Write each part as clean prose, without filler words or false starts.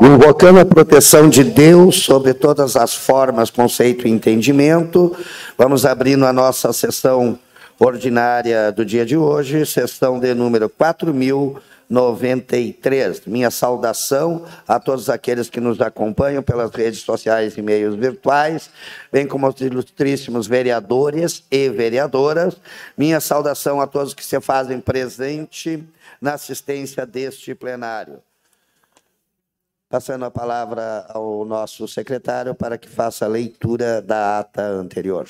Invocando a proteção de Deus sobre todas as formas, conceito e entendimento, vamos abrindo a nossa sessão ordinária do dia de hoje, sessão de número 4093. Minha saudação a todos aqueles que nos acompanham pelas redes sociais e meios virtuais, bem como aos ilustríssimos vereadores e vereadoras. Minha saudação a todos que se fazem presente na assistência deste plenário. Passando a palavra ao nosso secretário para que faça a leitura da ata anterior.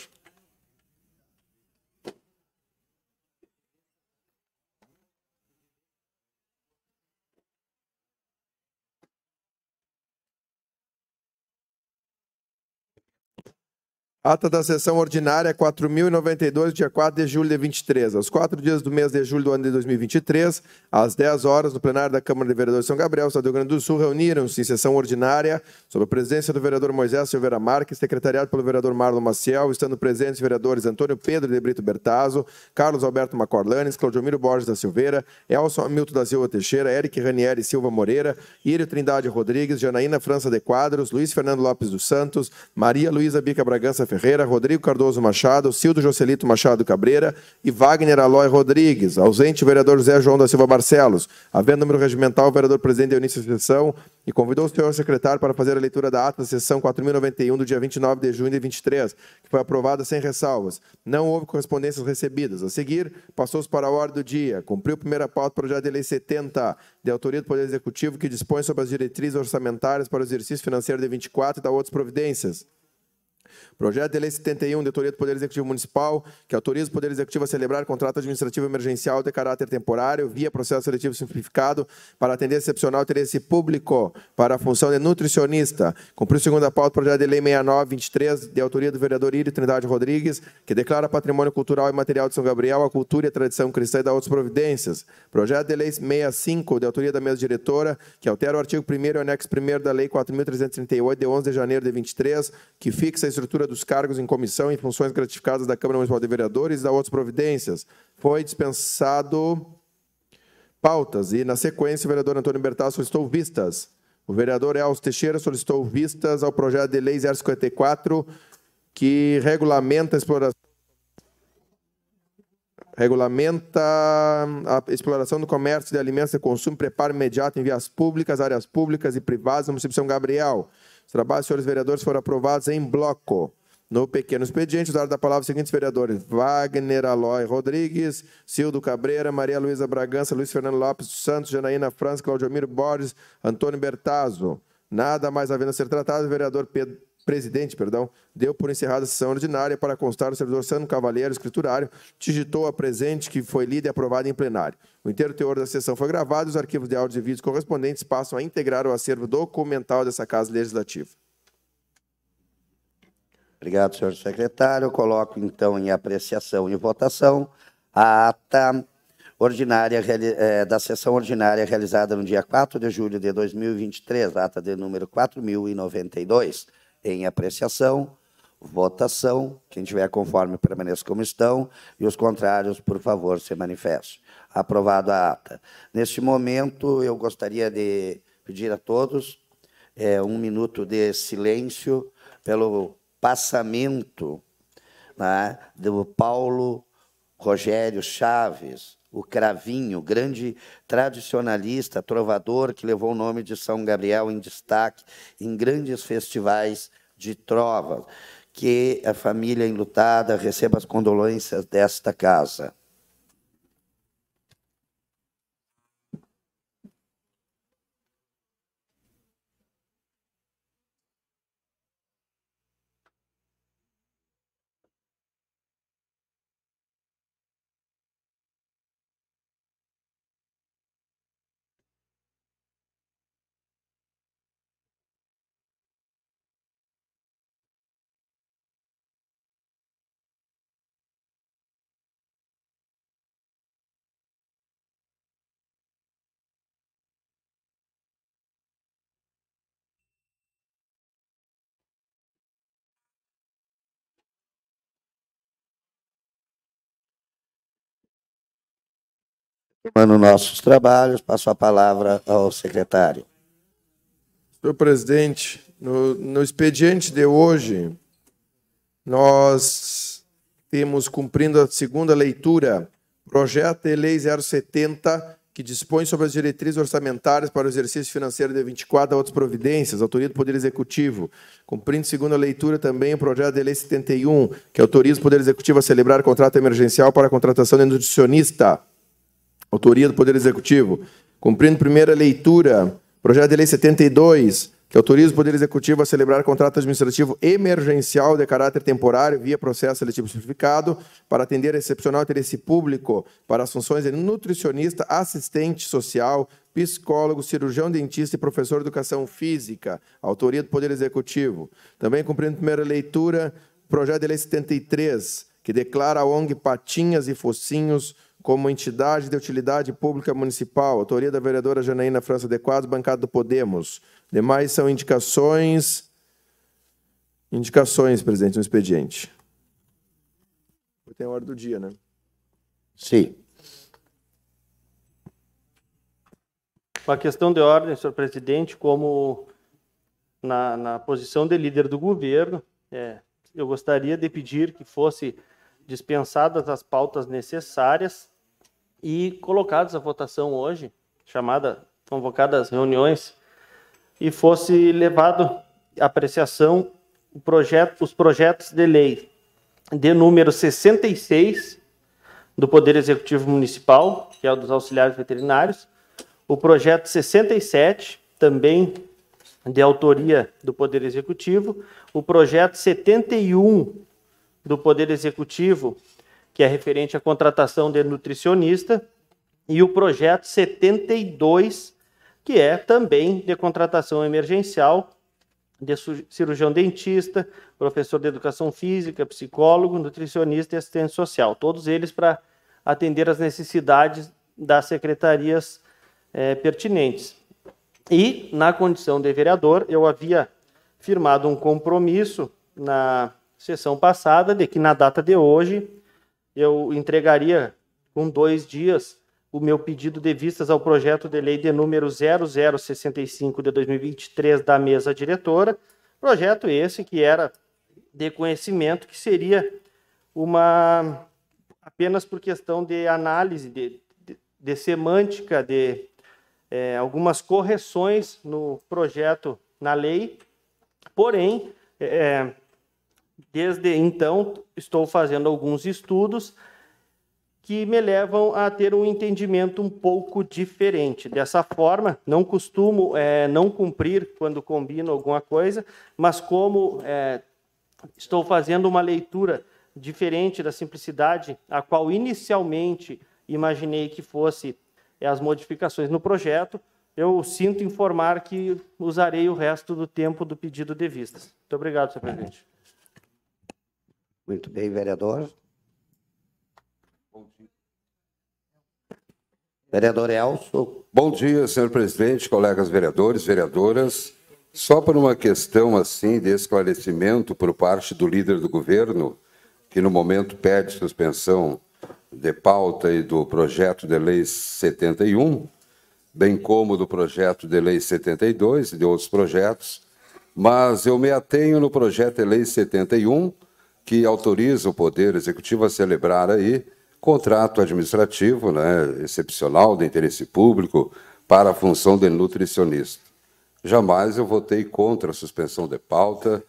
Ata da sessão ordinária 4.092, dia 4 de julho de 23. Aos 4 dias do mês de julho do ano de 2023, às 10 horas, no plenário da Câmara de Vereadores de São Gabriel, Estado do Rio Grande do Sul, reuniram-se em sessão ordinária, sob a presidência do vereador Moisés Silveira Marques, secretariado pelo vereador Marlon Maciel, estando presentes os vereadores Antônio Pedro de Brito Bertazzo, Carlos Alberto Macorlanes, Claudiomiro Borges da Silveira, Elson Hamilton da Silva Teixeira, Eric Ranieri Silva Moreira, Írio Trindade Rodrigues, Janaína França de Quadros, Luiz Fernando Lopes dos Santos, Maria Luísa Bica Bragança Ferreira, Rodrigo Cardoso Machado, Cildo Jocelito Machado Cabreira e Wagner Aloy Rodrigues. Ausente o vereador José João da Silva Barcelos. Havendo número regimental, o vereador presidente deu início à sessão e convidou o senhor secretário para fazer a leitura da ata da sessão 4.091 do dia 29 de junho de 23, que foi aprovada sem ressalvas. Não houve correspondências recebidas. A seguir, passou-se para a ordem do dia. Cumpriu a primeira pauta do projeto de lei 70, de autoria do Poder Executivo, que dispõe sobre as diretrizes orçamentárias para o exercício financeiro de 24 e da outras providências. Projeto de lei 71, de autoria do Poder Executivo Municipal, que autoriza o Poder Executivo a celebrar contrato administrativo emergencial de caráter temporário via processo seletivo simplificado para atender excepcional interesse público para a função de nutricionista. Cumpriu a segunda pauta do projeto de lei 69/23, de autoria do vereador Írio Trindade Rodrigues, que declara patrimônio cultural e material de São Gabriel a cultura e a tradição cristã e da outras providências. Projeto de lei 65, de autoria da mesa diretora, que altera o artigo 1º e o anexo 1º da lei 4.338, de 11 de janeiro de 23, que fixa a estrutura dos cargos em comissão e funções gratificadas da Câmara Municipal de Vereadores e da outras providências. Foi dispensado pautas e, na sequência, o vereador Antônio Bertazzo solicitou vistas. O vereador Elcio Teixeira solicitou vistas ao projeto de lei 054, que regulamenta a exploração do comércio de alimentos de consumo e preparo imediato em vias públicas, áreas públicas e privadas no município de São Gabriel. Os trabalhos dos senhores vereadores foram aprovados em bloco. No pequeno expediente, usaram da palavra os seguintes vereadores: Wagner Aloy Rodrigues, Cildo Cabreira, Maria Luísa Bragança, Luiz Fernando Lopes dos Santos, Janaína França, Claudiomiro Borges, Antônio Bertazzo. Nada mais havendo a ser tratado, o vereador presidente, deu por encerrada a sessão ordinária. Para constar, o servidor Sandro Cavalheiro, escriturário, digitou a presente, que foi lida e aprovada em plenário. O inteiro teor da sessão foi gravado e os arquivos de áudios e vídeos correspondentes passam a integrar o acervo documental dessa Casa Legislativa. Obrigado, senhor secretário. Eu coloco, então, em apreciação e votação a ata ordinária da sessão ordinária realizada no dia 4 de julho de 2023, ata de número 4.092. Em apreciação, votação. Quem tiver conforme, permaneça como estão, e os contrários, por favor, se manifestem. Aprovado a ata. Neste momento, eu gostaria de pedir a todos um minuto de silêncio pelo passamento, né, do Paulo Rogério Chaves, o Cravinho, grande tradicionalista, trovador, que levou o nome de São Gabriel em destaque em grandes festivais de trova. Que a família enlutada receba as condolências desta casa. Nos nossos trabalhos, passo a palavra ao secretário. Senhor presidente, no expediente de hoje, nós temos, cumprindo a segunda leitura, projeto de lei 070, que dispõe sobre as diretrizes orçamentárias para o exercício financeiro de 24 e outras providências, autoria do Poder Executivo. Cumprindo segunda leitura também o projeto de lei 71, que autoriza o Poder Executivo a celebrar contrato emergencial para a contratação de nutricionista. Autoria do Poder Executivo. Cumprindo primeira leitura, projeto de lei 72, que autoriza o Poder Executivo a celebrar contrato administrativo emergencial de caráter temporário via processo seletivo simplificado para atender excepcional interesse público para as funções de nutricionista, assistente social, psicólogo, cirurgião dentista e professor de educação física. Autoria do Poder Executivo. Também cumprindo primeira leitura, projeto de lei 73, que declara a ONG Patinhas e Focinhos como entidade de utilidade pública municipal. Autoria da vereadora Janaína França de Quadros, bancada do Podemos. Demais são indicações. Indicações, presidente, no expediente. Tem a hora do dia, né? Sim. Uma questão de ordem, senhor presidente, como na posição de líder do governo, eu gostaria de pedir que fosse dispensadas as pautas necessárias e colocadas à votação hoje, convocadas reuniões, e fosse levado à apreciação os projetos de lei de número 66 do Poder Executivo Municipal, que é o dos auxiliares veterinários, o projeto 67, também de autoria do Poder Executivo, o projeto 71 do Poder Executivo, que é referente à contratação de nutricionista, e o projeto 72, que é também de contratação emergencial de cirurgião dentista, professor de educação física, psicólogo, nutricionista e assistente social. Todos eles para atender às necessidades das secretarias pertinentes. E, na condição de vereador, eu havia firmado um compromisso na sessão passada de que, na data de hoje, eu entregaria, com 2 dias, o meu pedido de vistas ao projeto de lei de número 0065 de 2023 da mesa diretora, projeto esse que era de conhecimento, que seria apenas por questão de análise, de semântica, de algumas correções no projeto, na lei, porém, desde então, estou fazendo alguns estudos que me levam a ter um entendimento um pouco diferente. Dessa forma, não costumo não cumprir quando combino alguma coisa, mas como estou fazendo uma leitura diferente da simplicidade, a qual inicialmente imaginei que fosse as modificações no projeto, eu sinto informar que usarei o resto do tempo do pedido de vistas. Muito obrigado, senhor presidente. Muito bem, vereador. Vereador Elcio. Bom dia, senhor presidente, colegas vereadores, vereadoras. Só por uma questão assim de esclarecimento por parte do líder do governo, que no momento pede suspensão de pauta e do projeto de lei 71, bem como do projeto de lei 72 e de outros projetos, mas eu me atenho no projeto de lei 71, que autoriza o Poder Executivo a celebrar aí contrato administrativo, né, excepcional de interesse público para a função de nutricionista. Jamais eu votei contra a suspensão de pauta,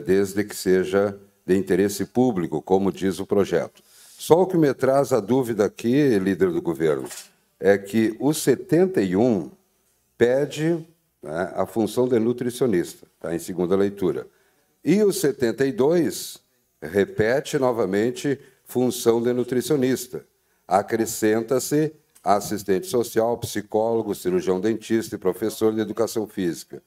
desde que seja de interesse público, como diz o projeto. Só o que me traz a dúvida aqui, líder do governo, é que o 71 pede, né, a função de nutricionista, está em segunda leitura. E o 72 repete novamente função de nutricionista. Acrescenta-se assistente social, psicólogo, cirurgião dentista e professor de educação física.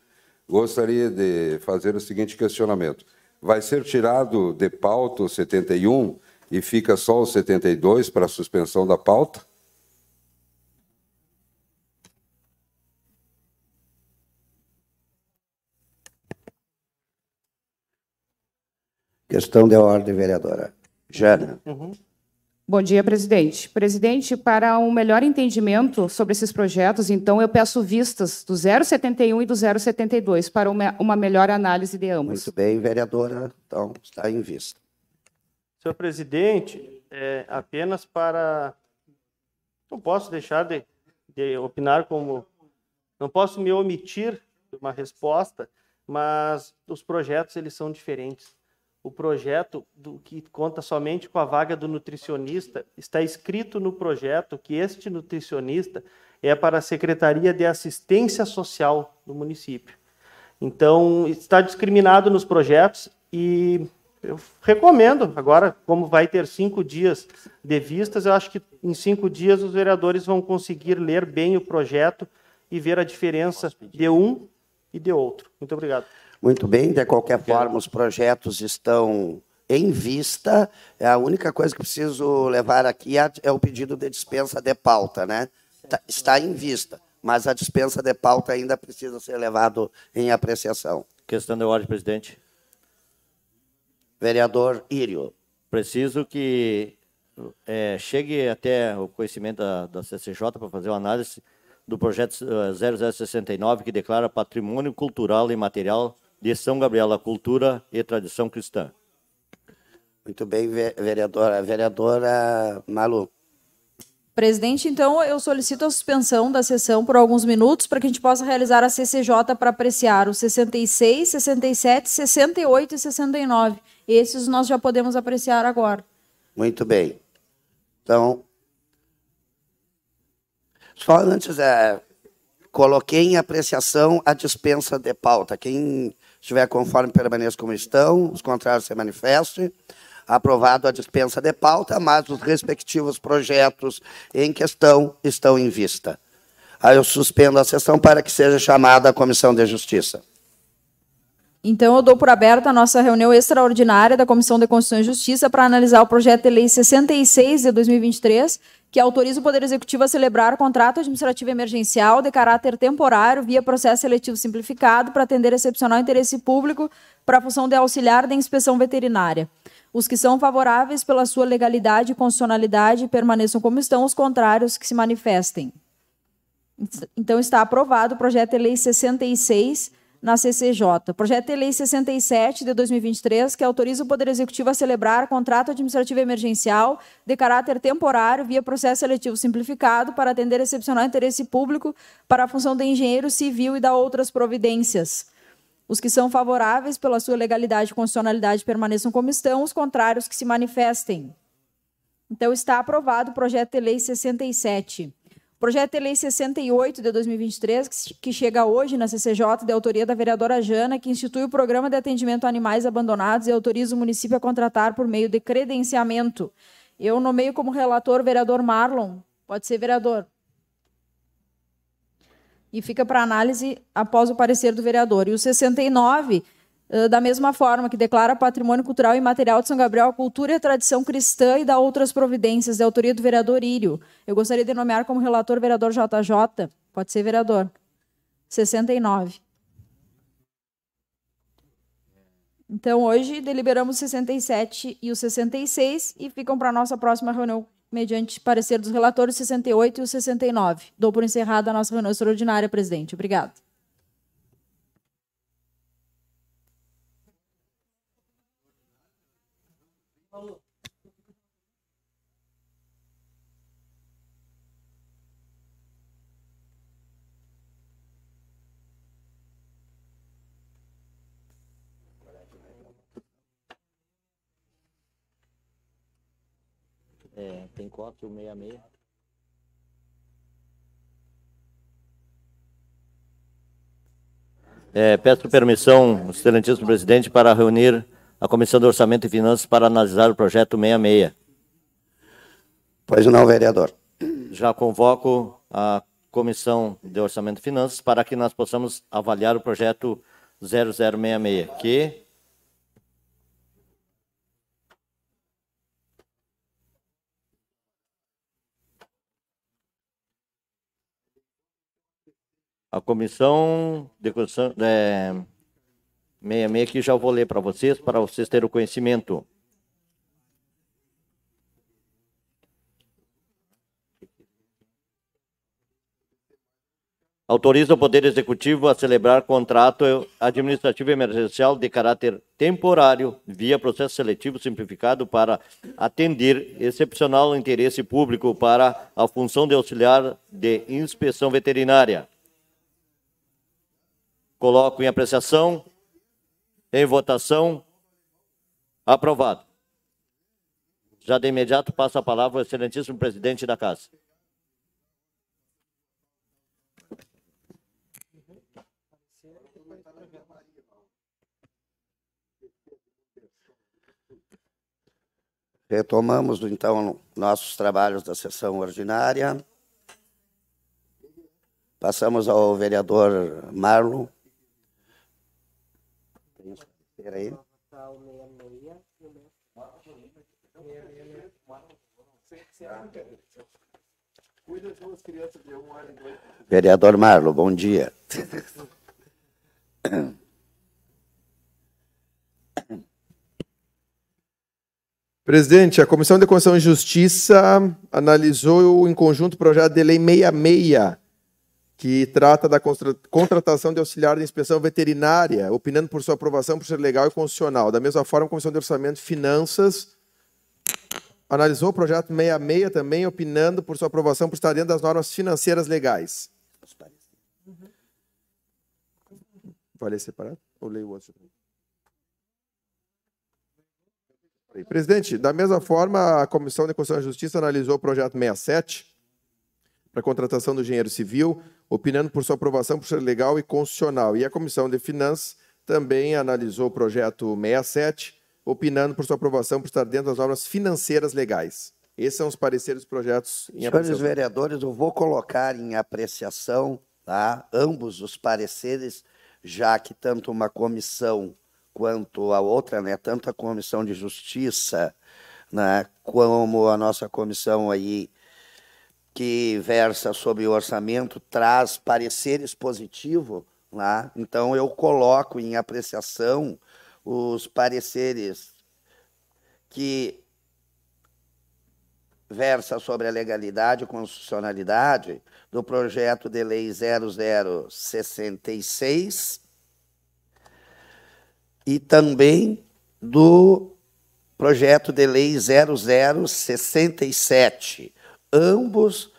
Gostaria de fazer o seguinte questionamento. Vai ser tirado de pauta o 71 e fica só o 72 para a suspensão da pauta? Questão de ordem, vereadora. Jana. Bom dia, presidente. Presidente, para um melhor entendimento sobre esses projetos, então, eu peço vistas do 071 e do 072 para uma melhor análise de ambos. Muito bem, vereadora. Então, está em vista. Senhor presidente, apenas para... Não posso deixar de opinar como... Não posso me omitir de uma resposta, mas os projetos eles são diferentes. O projeto que conta somente com a vaga do nutricionista, está escrito no projeto que este nutricionista é para a Secretaria de Assistência Social do município. Então, está discriminado nos projetos e eu recomendo, agora, como vai ter 5 dias de vistas, eu acho que em 5 dias os vereadores vão conseguir ler bem o projeto e ver a diferença de um e de outro. Muito obrigado. Muito bem, de qualquer forma, os projetos estão em vista. A única coisa que preciso levar aqui é o pedido de dispensa de pauta, né? Está em vista, mas a dispensa de pauta ainda precisa ser levado em apreciação. Questão de ordem, presidente. Vereador Írio. Preciso que chegue até o conhecimento da CCJ para fazer uma análise do projeto 0069, que declara patrimônio cultural e material de São Gabriel, a cultura e tradição cristã. Muito bem, vereadora. Vereadora Malu. Presidente, então, eu solicito a suspensão da sessão por alguns minutos para que a gente possa realizar a CCJ para apreciar os 66, 67, 68 e 69. Esses nós já podemos apreciar agora. Muito bem. Então, só antes, coloquei em apreciação a dispensa de pauta. Quem estiver conforme, permaneça como estão, os contrários se manifestem. Aprovado a dispensa de pauta, mas os respectivos projetos em questão estão em vista. Aí eu suspendo a sessão para que seja chamada a Comissão de Justiça. Então, eu dou por aberta a nossa reunião extraordinária da Comissão de Constituição e Justiça para analisar o projeto de lei 66 de 2023, que autoriza o Poder Executivo a celebrar contrato administrativo emergencial de caráter temporário via processo seletivo simplificado para atender excepcional interesse público para a função de auxiliar da inspeção veterinária. Os que são favoráveis pela sua legalidade e constitucionalidade permaneçam como estão, os contrários que se manifestem. Então, está aprovado o projeto de lei 66 na CCJ. Projeto de lei 67 de 2023, que autoriza o Poder Executivo a celebrar contrato administrativo emergencial de caráter temporário via processo seletivo simplificado para atender excepcional interesse público para a função de engenheiro civil e da outras providências. Os que são favoráveis pela sua legalidade e constitucionalidade permaneçam como estão, os contrários que se manifestem. Então, está aprovado o projeto de lei 67. Projeto de lei 68 de 2023, que chega hoje na CCJ, de autoria da vereadora Jana, que institui o Programa de Atendimento a Animais Abandonados e autoriza o município a contratar por meio de credenciamento. Eu nomeio como relator o vereador Marlon. Pode ser, vereador. E fica para análise após o parecer do vereador. E o 69, da mesma forma, que declara patrimônio cultural e material de São Gabriel, a cultura e a tradição cristã e da outras providências, de autoria do vereador Írio. Eu gostaria de nomear como relator o vereador JJ. Pode ser, vereador. 69. Então, hoje, deliberamos o 67 e o 66 e ficam para a nossa próxima reunião, mediante parecer dos relatores, 68 e o 69. Dou por encerrada a nossa reunião extraordinária, presidente. Obrigado. Tem 466. Peço permissão, excelentíssimo presidente, para reunir a Comissão de Orçamento e Finanças para analisar o projeto 66. Pois não, vereador. Já convoco a Comissão de Orçamento e Finanças para que nós possamos avaliar o projeto 0066, que... A Comissão de Constituição 66, que já vou ler para vocês terem o conhecimento. Autoriza o Poder Executivo a celebrar contrato administrativo emergencial de caráter temporário via processo seletivo simplificado para atender excepcional interesse público para a função de auxiliar de inspeção veterinária. Coloco em apreciação, em votação, aprovado. Já de imediato passo a palavra ao excelentíssimo presidente da Casa. Retomamos, então, nossos trabalhos da sessão ordinária. Passamos ao vereador Marlon. Espera aí. Vereador Marlon, bom dia. Presidente, a Comissão de Constituição e Justiça analisou em conjunto o projeto de lei 66, que trata da contratação de auxiliar de inspeção veterinária, opinando por sua aprovação por ser legal e constitucional. Da mesma forma, a Comissão de Orçamento e Finanças analisou o projeto 66 também, opinando por sua aprovação por estar dentro das normas financeiras legais. Vai ler separado? Ou leio o outro? Presidente, da mesma forma, a Comissão de Constituição e Justiça analisou o projeto 67 para a contratação do engenheiro civil, opinando por sua aprovação por ser legal e constitucional. E a Comissão de Finanças também analisou o projeto 67, opinando por sua aprovação por estar dentro das normas financeiras legais. Esses são os pareceres dos projetos em apreciação. Senhores vereadores, eu vou colocar em apreciação, tá, ambos os pareceres, já que tanto uma comissão quanto a outra, né, tanto a Comissão de Justiça, né, como a nossa comissão aí, que versa sobre o orçamento, traz pareceres positivos, né? Então eu coloco em apreciação os pareceres que versa sobre a legalidade e constitucionalidade do projeto de lei 0066 e também do projeto de lei 0067, ambos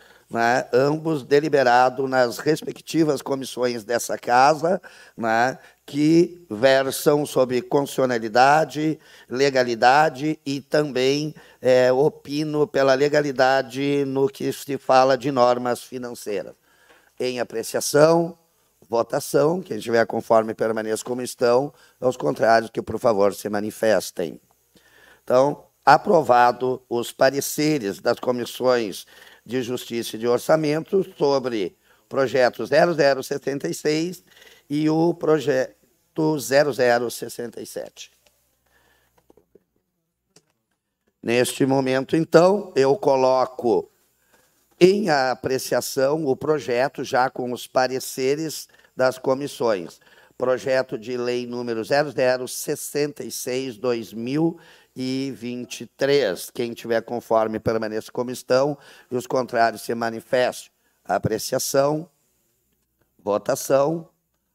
deliberados nas respectivas comissões dessa casa, né, que versam sobre constitucionalidade, legalidade e também opino pela legalidade no que se fala de normas financeiras. Em apreciação, votação, quem estiver conforme permaneça como estão, aos contrários que, por favor, se manifestem. Então, aprovado os pareceres das comissões de Justiça e de Orçamento sobre o projeto 0076 e o projeto 0067. Neste momento, então, eu coloco em apreciação o projeto, já com os pareceres das comissões. Projeto de lei número 0066/2023. Quem tiver conforme, permaneça como estão, e os contrários se manifestem. Apreciação, votação.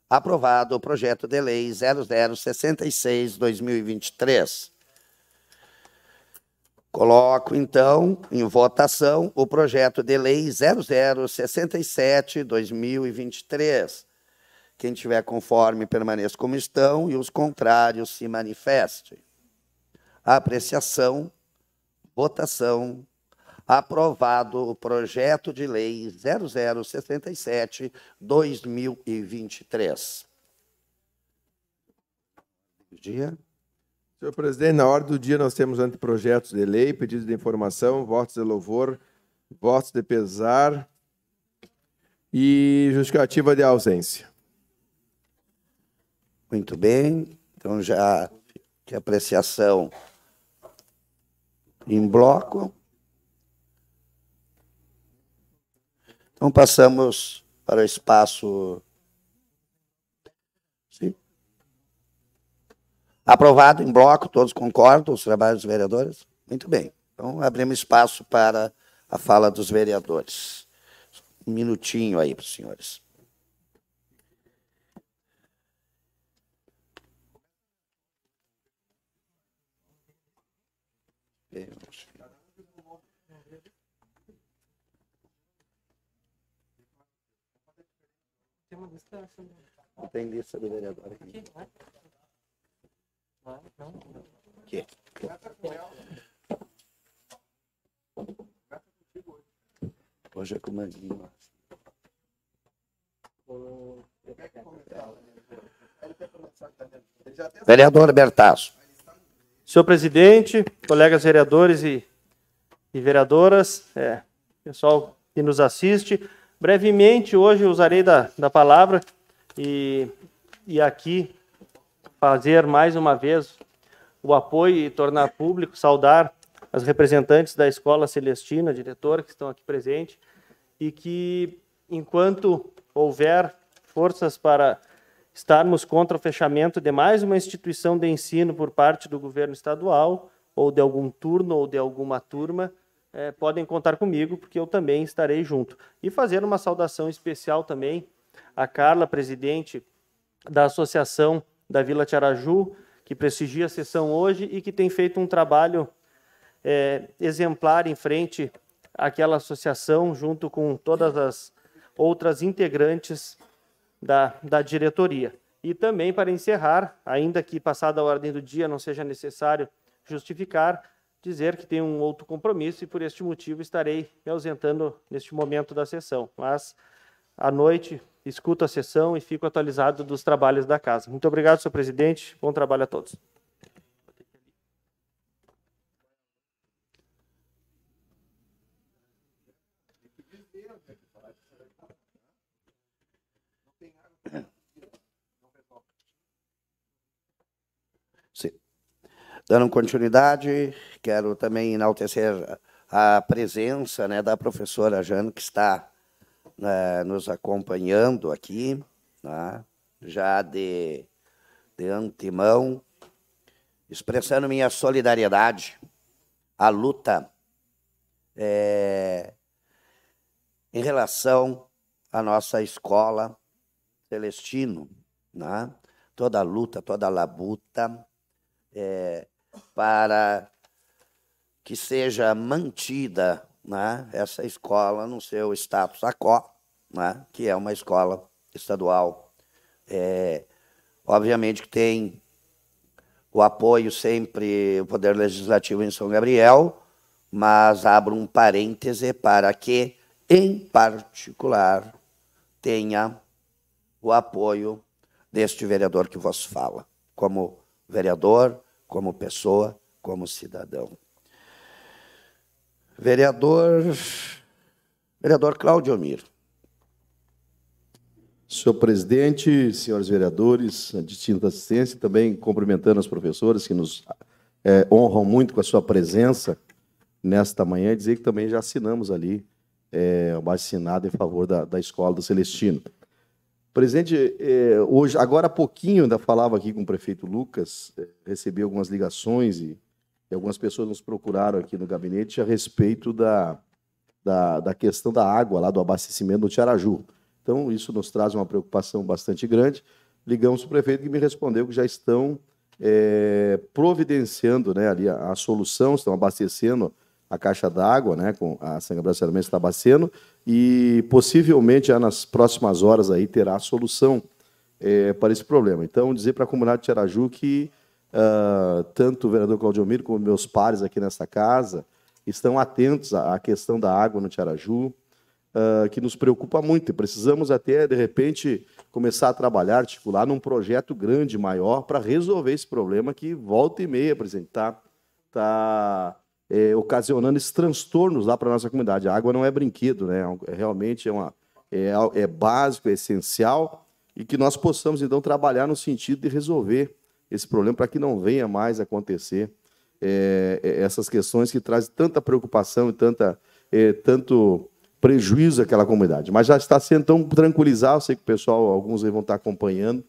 Aprovado o projeto de lei 0066/2023. Coloco, então, em votação o projeto de lei 0067/2023. Quem tiver conforme, permaneça como estão, e os contrários se manifestem. Apreciação, votação. Aprovado o projeto de lei 0067/2023. Dia. Senhor presidente, na ordem do dia nós temos anteprojetos de lei, pedidos de informação, votos de louvor, votos de pesar e justificativa de ausência. Muito bem. Então, já que apreciação em bloco. Então, passamos para o espaço. Sim. Aprovado em bloco, todos concordam, os trabalhos dos vereadores? Muito bem. Então, abrimos espaço para a fala dos vereadores. Um minutinho aí para os senhores. Não tem lista do vereador aqui. Aqui. Hoje é com o Manguinho. Vereador Bertasso. Senhor presidente, colegas vereadores e vereadoras, pessoal que nos assiste, brevemente hoje eu usarei da palavra e aqui fazer mais uma vez o apoio e tornar público, saudar as representantes da Escola Celestina, diretora, que estão aqui presentes, e que, enquanto houver forças para estarmos contra o fechamento de mais uma instituição de ensino por parte do governo estadual, ou de algum turno, ou de alguma turma, podem contar comigo, porque eu também estarei junto. E fazer uma saudação especial também à Carla, presidente da Associação da Vila Tiaraju, que prestigia a sessão hoje e que tem feito um trabalho exemplar em frente àquela associação, junto com todas as outras integrantes da diretoria. E também, para encerrar, ainda que passada a ordem do dia não seja necessário justificar, dizer que tenho um outro compromisso e, por este motivo, estarei me ausentando neste momento da sessão. Mas, à noite, escuto a sessão e fico atualizado dos trabalhos da casa. Muito obrigado, senhor presidente. Bom trabalho a todos. Sim. Dando continuidade, quero também enaltecer a presença, né, da professora Jane, que está nos acompanhando aqui, né, já de antemão, expressando minha solidariedade à luta em relação à nossa escola Celestino, né, toda a luta, toda a labuta, para que seja mantida, né, essa escola no seu status quo, né, que é uma escola estadual. Obviamente que tem o apoio sempre do Poder Legislativo em São Gabriel, mas abro um parêntese para que, em particular, tenha o apoio deste vereador que vos fala, como vereador, como pessoa, como cidadão. Vereador Cláudio Mir. Senhor presidente, senhores vereadores, a distinta assistência, também cumprimentando as professoras que nos honram muito com a sua presença nesta manhã, e dizer que também já assinamos ali o abaixo-assinado em favor da Escola do Celestino. Presidente, hoje, agora há pouquinho, ainda falava aqui com o prefeito Lucas, recebi algumas ligações e algumas pessoas nos procuraram aqui no gabinete a respeito da questão da água, lá do abastecimento do Tiaraju. Então, isso nos traz uma preocupação bastante grande. Ligamos para o prefeito que me respondeu que já estão providenciando, né, ali a solução, estão abastecendo a caixa d'água, né, com a São Gabriel Sermense está abastecendo, e possivelmente já nas próximas horas aí terá a solução para esse problema. Então, dizer para a comunidade de Tiaraju que tanto o vereador Cláudio Mir como meus pares aqui nessa casa estão atentos à questão da água no Tiaraju, que nos preocupa muito, e precisamos até, de repente, começar a trabalhar, articular num projeto grande, maior, para resolver esse problema que, volta e meia, presidente, está ocasionando esses transtornos lá para a nossa comunidade. A água não é brinquedo, né? Realmente é básico, é essencial, e que nós possamos, então, trabalhar no sentido de resolver esse problema para que não venha mais acontecer essas questões que trazem tanta preocupação e tanto prejuízo àquela comunidade. Mas já está sendo tão tranquilizado, eu sei que o pessoal, alguns aí vão estar acompanhando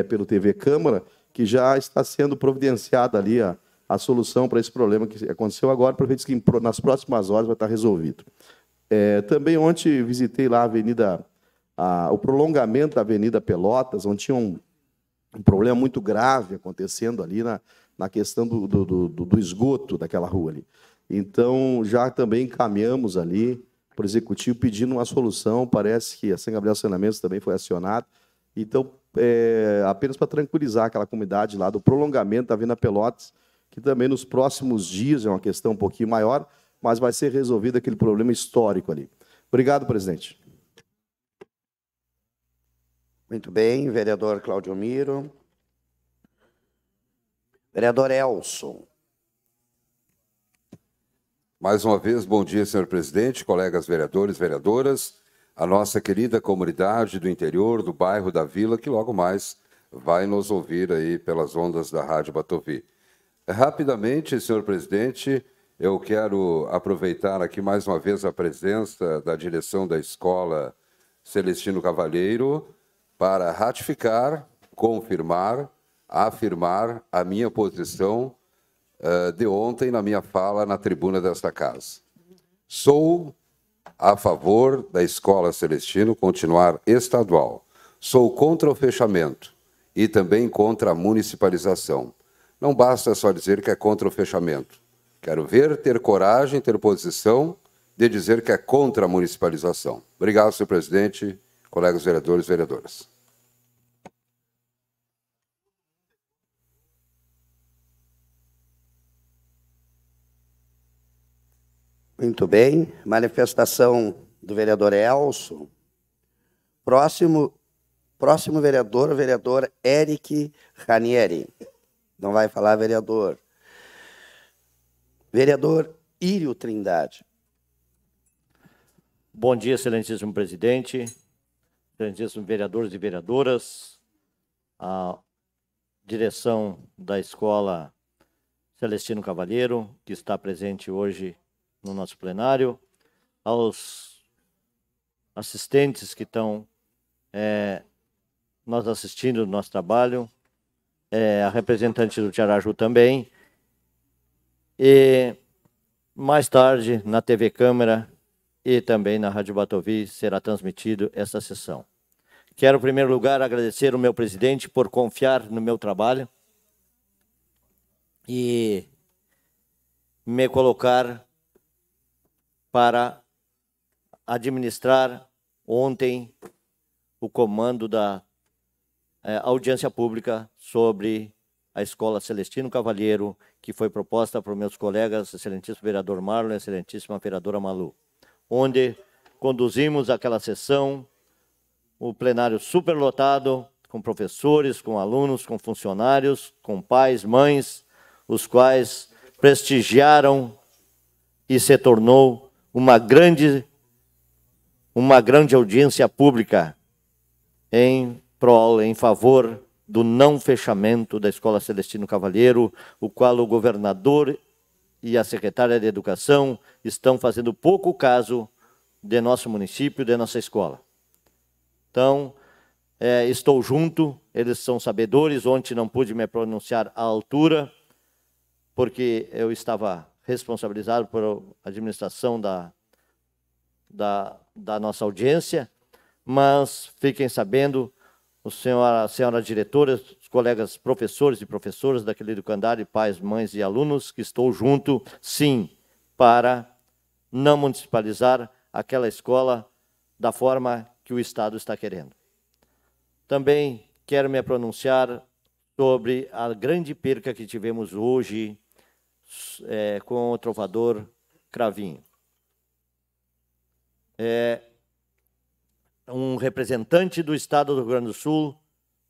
pelo TV Câmara, que já está sendo providenciada ali a solução para esse problema que aconteceu agora. O prefeito disse que nas próximas horas vai estar resolvido. Também ontem visitei lá a avenida, o prolongamento da Avenida Pelotas, onde tinha um problema muito grave acontecendo ali na questão do esgoto daquela rua ali. Então, já também encaminhamos ali para o Executivo pedindo uma solução. Parece que a São Gabriel Saneamentos também foi acionado. Então, apenas para tranquilizar aquela comunidade lá do prolongamento da Vina Pelotas, que também nos próximos dias é uma questão um pouquinho maior, mas vai ser resolvido aquele problema histórico ali. Obrigado, presidente. Muito bem, vereador Claudio Miro. Vereador Elson. Mais uma vez, bom dia, senhor presidente, colegas vereadores, vereadoras, a nossa querida comunidade do interior, do bairro da Vila, que logo mais vai nos ouvir aí pelas ondas da Rádio Batovi. Rapidamente, senhor presidente, eu quero aproveitar aqui mais uma vez a presença da direção da Escola Celestino Cavalheiro para ratificar, confirmar, afirmar a minha posição de ontem na minha fala na tribuna desta casa. Sou a favor da Escola Celestino continuar estadual. Sou contra o fechamento e também contra a municipalização. Não basta só dizer que é contra o fechamento. Quero ver, ter coragem, ter posição de dizer que é contra a municipalização. Obrigado, senhor presidente, colegas vereadores e vereadoras. Muito bem. Manifestação do vereador Elson. Próximo vereador, o vereador Eric Ranieri. Não vai falar vereador. Vereador Írio Trindade. Bom dia, excelentíssimo presidente, excelentíssimos vereadores e vereadoras, a direção da Escola Celestino Cavalheiro, que está presente hoje no nosso plenário, aos assistentes que estão nós assistindo o nosso trabalho, a representante do Tiaraju também, e mais tarde na TV Câmara e também na Rádio Batovi será transmitido essa sessão. Quero, em primeiro lugar, agradecer o meu presidente por confiar no meu trabalho e me colocar para administrar ontem o comando da audiência pública sobre a Escola Celestino Cavalheiro, que foi proposta por meus colegas, excelentíssimo vereador Marlon e excelentíssima vereadora Malu, onde conduzimos aquela sessão, o plenário superlotado, com professores, com alunos, com funcionários, com pais, mães, os quais prestigiaram e se tornou uma grande audiência pública em favor do não fechamento da Escola Celestino Cavalheiro, o qual o governador e a secretária de Educação estão fazendo pouco caso de nosso município, de nossa escola. Então, estou junto, eles são sabedores, ontem não pude me pronunciar à altura, porque eu estava responsabilizado por administração da nossa audiência, mas fiquem sabendo, a senhora diretora, os colegas professores e professoras daquele educandário, pais, mães e alunos, que estou junto, sim, para não municipalizar aquela escola da forma que o Estado está querendo. Também quero me pronunciar sobre a grande perca que tivemos hoje com o trovador Cravinho. Um representante do Estado do Rio Grande do Sul,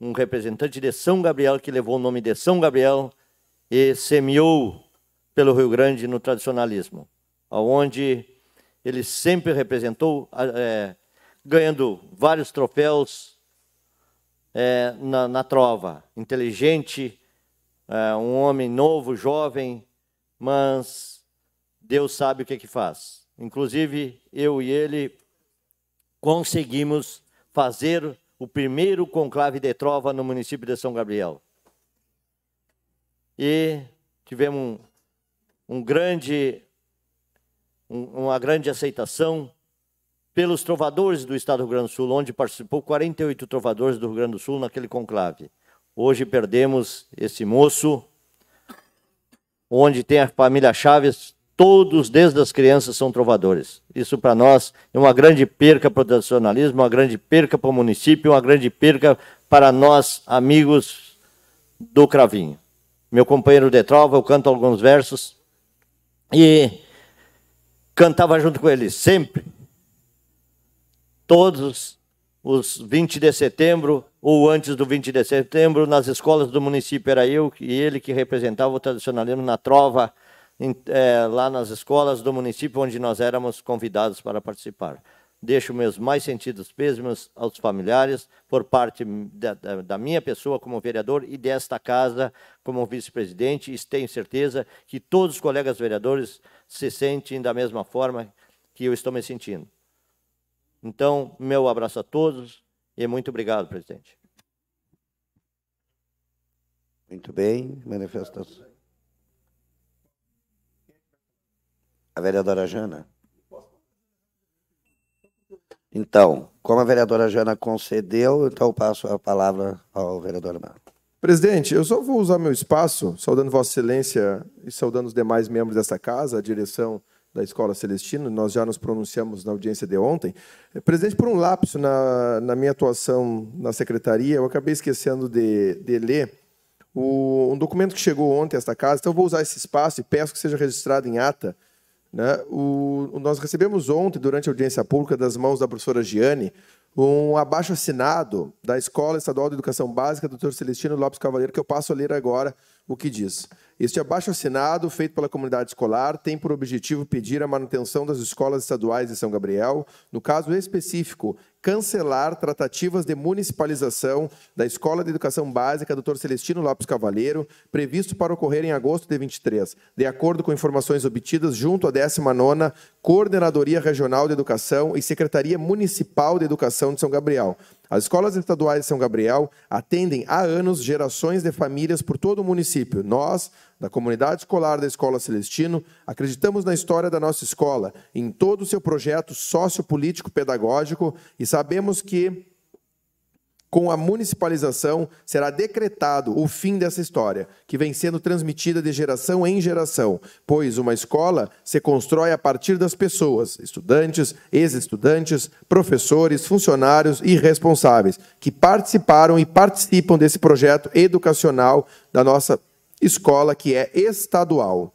um representante de São Gabriel, que levou o nome de São Gabriel e semeou pelo Rio Grande no tradicionalismo, onde ele sempre representou, ganhando vários troféus na trova. Inteligente, um homem novo, jovem, mas Deus sabe o que faz. Inclusive, eu e ele conseguimos fazer o primeiro conclave de trova no município de São Gabriel. E tivemos uma grande aceitação pelos trovadores do Estado do Rio Grande do Sul, onde participou 48 trovadores do Rio Grande do Sul naquele conclave. Hoje perdemos esse moço, onde tem a família Chaves todos, desde as crianças, são trovadores. Isso, para nós, é uma grande perca para o tradicionalismo, uma grande perca para o município, uma grande perca para nós, amigos do Cravinho. Meu companheiro de trova, eu canto alguns versos e cantava junto com ele sempre. Todos os 20 de setembro, ou antes do 20 de setembro, nas escolas do município, era eu e ele que representava o tradicionalismo na trova, lá nas escolas do município, onde nós éramos convidados para participar. Deixo meus mais sentidos pêsames aos familiares, por parte da minha pessoa como vereador e desta casa como vice-presidente, e tenho certeza que todos os colegas vereadores se sentem da mesma forma que eu estou me sentindo. Então, meu abraço a todos e muito obrigado, presidente. Muito bem, manifestação. A vereadora Jana. Então, como a vereadora Jana concedeu, então eu passo a palavra ao vereador Marco. Presidente, eu só vou usar meu espaço, saudando Vossa Excelência e saudando os demais membros desta casa, a direção da Escola Celestino, nós já nos pronunciamos na audiência de ontem. Presidente, por um lapso na minha atuação na secretaria, eu acabei esquecendo de ler um documento que chegou ontem a esta casa, então eu vou usar esse espaço e peço que seja registrado em ata. Nós recebemos ontem, durante a audiência pública, das mãos da professora Giane, um abaixo-assinado da Escola Estadual de Educação Básica, Dr. Celestino Lopes Cavaleiro, que eu passo a ler agora o que diz. Este abaixo-assinado, feito pela comunidade escolar, tem por objetivo pedir a manutenção das escolas estaduais de São Gabriel, no caso específico, cancelar tratativas de municipalização da Escola de Educação Básica Dr. Celestino Lopes Cavaleiro, previsto para ocorrer em agosto de 23, de acordo com informações obtidas junto à 19ª Coordenadoria Regional de Educação e Secretaria Municipal de Educação de São Gabriel. As escolas estaduais de São Gabriel atendem há anos gerações de famílias por todo o município. Nós, da comunidade escolar da Escola Celestino, acreditamos na história da nossa escola, em todo o seu projeto sociopolítico-pedagógico e sabemos que, com a municipalização, será decretado o fim dessa história, que vem sendo transmitida de geração em geração, pois uma escola se constrói a partir das pessoas, estudantes, ex-estudantes, professores, funcionários e responsáveis, que participaram e participam desse projeto educacional da nossa escola, que é estadual.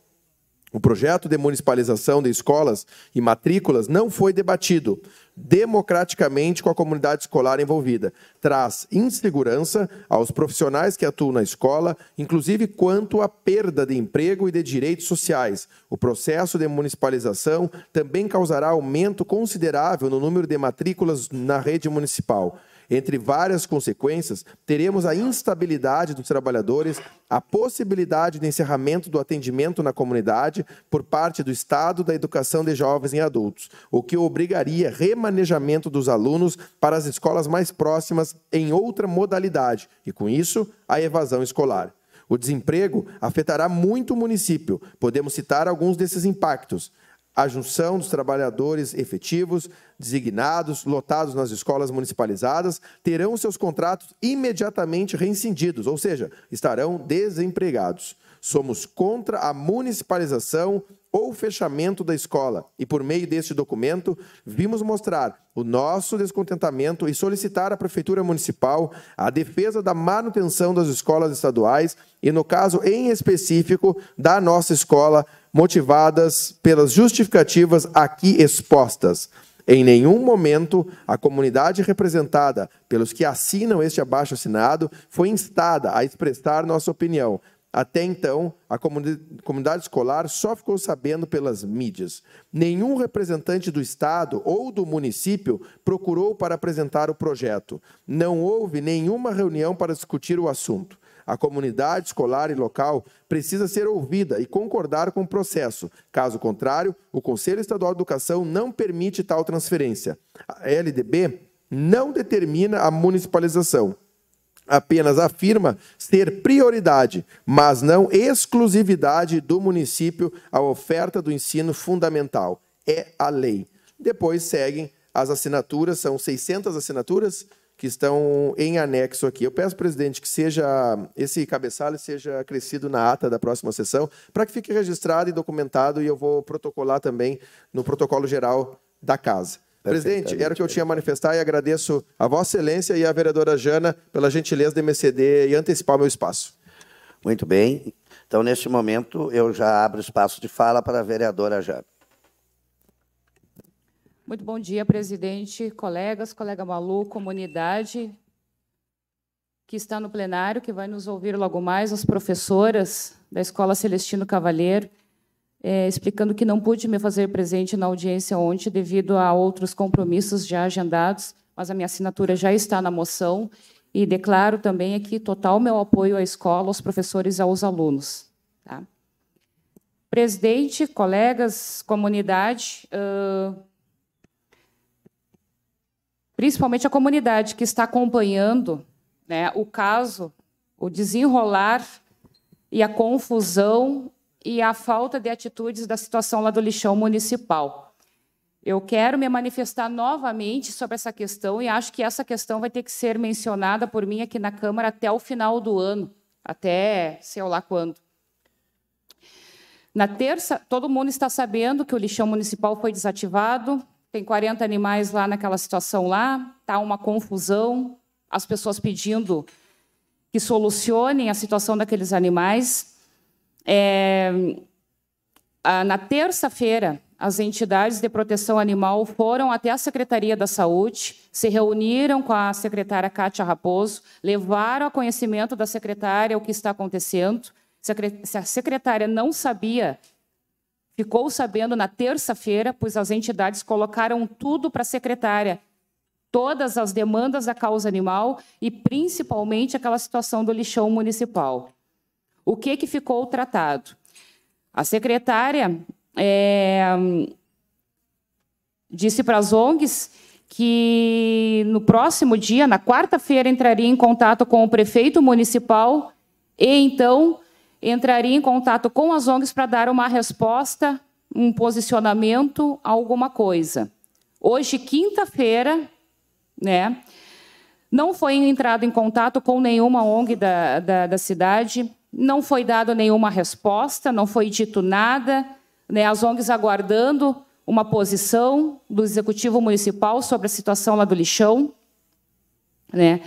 O projeto de municipalização de escolas e matrículas não foi debatido democraticamente com a comunidade escolar envolvida. Traz insegurança aos profissionais que atuam na escola, inclusive quanto à perda de emprego e de direitos sociais. O processo de municipalização também causará aumento considerável no número de matrículas na rede municipal. Entre várias consequências, teremos a instabilidade dos trabalhadores, a possibilidade de encerramento do atendimento na comunidade por parte do Estado da educação de jovens e adultos, o que obrigaria remanejamento dos alunos para as escolas mais próximas em outra modalidade e, com isso, a evasão escolar. O desemprego afetará muito o município. Podemos citar alguns desses impactos. A junção dos trabalhadores efetivos, designados, lotados nas escolas municipalizadas, terão seus contratos imediatamente rescindidos, ou seja, estarão desempregados. Somos contra a municipalização ou fechamento da escola e, por meio deste documento, vimos mostrar o nosso descontentamento e solicitar à Prefeitura Municipal a defesa da manutenção das escolas estaduais e, no caso em específico, da nossa escola, motivadas pelas justificativas aqui expostas. Em nenhum momento, a comunidade representada pelos que assinam este abaixo-assinado foi instada a expressar nossa opinião. Até então, a comunidade escolar só ficou sabendo pelas mídias. Nenhum representante do Estado ou do município procurou para apresentar o projeto. Não houve nenhuma reunião para discutir o assunto. A comunidade escolar e local precisa ser ouvida e concordar com o processo. Caso contrário, o Conselho Estadual de Educação não permite tal transferência. A LDB não determina a municipalização. Apenas afirma ser prioridade, mas não exclusividade do município a oferta do ensino fundamental. É a lei. Depois seguem as assinaturas, são 600 assinaturas que estão em anexo aqui. Eu peço, presidente, que esse cabeçalho seja acrescido na ata da próxima sessão, para que fique registrado e documentado, e eu vou protocolar também no protocolo geral da casa. Presidente, era o que eu tinha a manifestar e agradeço a Vossa Excelência e a vereadora Jana pela gentileza de me ceder e antecipar o meu espaço. Muito bem. Então, neste momento, eu já abro espaço de fala para a vereadora Jana. Muito bom dia, presidente, colegas, colega Malu, comunidade que está no plenário, que vai nos ouvir logo mais, as professoras da Escola Celestino Cavalheiro, explicando que não pude me fazer presente na audiência ontem devido a outros compromissos já agendados, mas a minha assinatura já está na moção e declaro também aqui total meu apoio à escola, aos professores e aos alunos. Tá? Presidente, colegas, comunidade, principalmente a comunidade que está acompanhando, né, o caso, o desenrolar e a confusão e a falta de atitudes da situação lá do lixão municipal. Eu quero me manifestar novamente sobre essa questão e acho que essa questão vai ter que ser mencionada por mim aqui na Câmara até o final do ano, até sei lá quando. Na terça, todo mundo está sabendo que o lixão municipal foi desativado, tem 40 animais lá naquela situação lá, está uma confusão, as pessoas pedindo que solucionem a situação daqueles animais. Na terça-feira, as entidades de proteção animal foram até a Secretaria da Saúde, se reuniram com a secretária Kátia Raposo, levaram a conhecimento da secretária o que está acontecendo. Se a secretária não sabia, ficou sabendo na terça-feira, pois as entidades colocaram tudo para a secretária, todas as demandas da causa animal e, principalmente, aquela situação do lixão municipal. O que ficou tratado? A secretária disse para as ONGs que no próximo dia, na quarta-feira, entraria em contato com o prefeito municipal e, então, entraria em contato com as ONGs para dar uma resposta, um posicionamento, alguma coisa. Hoje, quinta-feira, né, não foi entrado em contato com nenhuma ONG da cidade, não foi dada nenhuma resposta, não foi dito nada, né, as ONGs aguardando uma posição do Executivo Municipal sobre a situação lá do lixão. Né.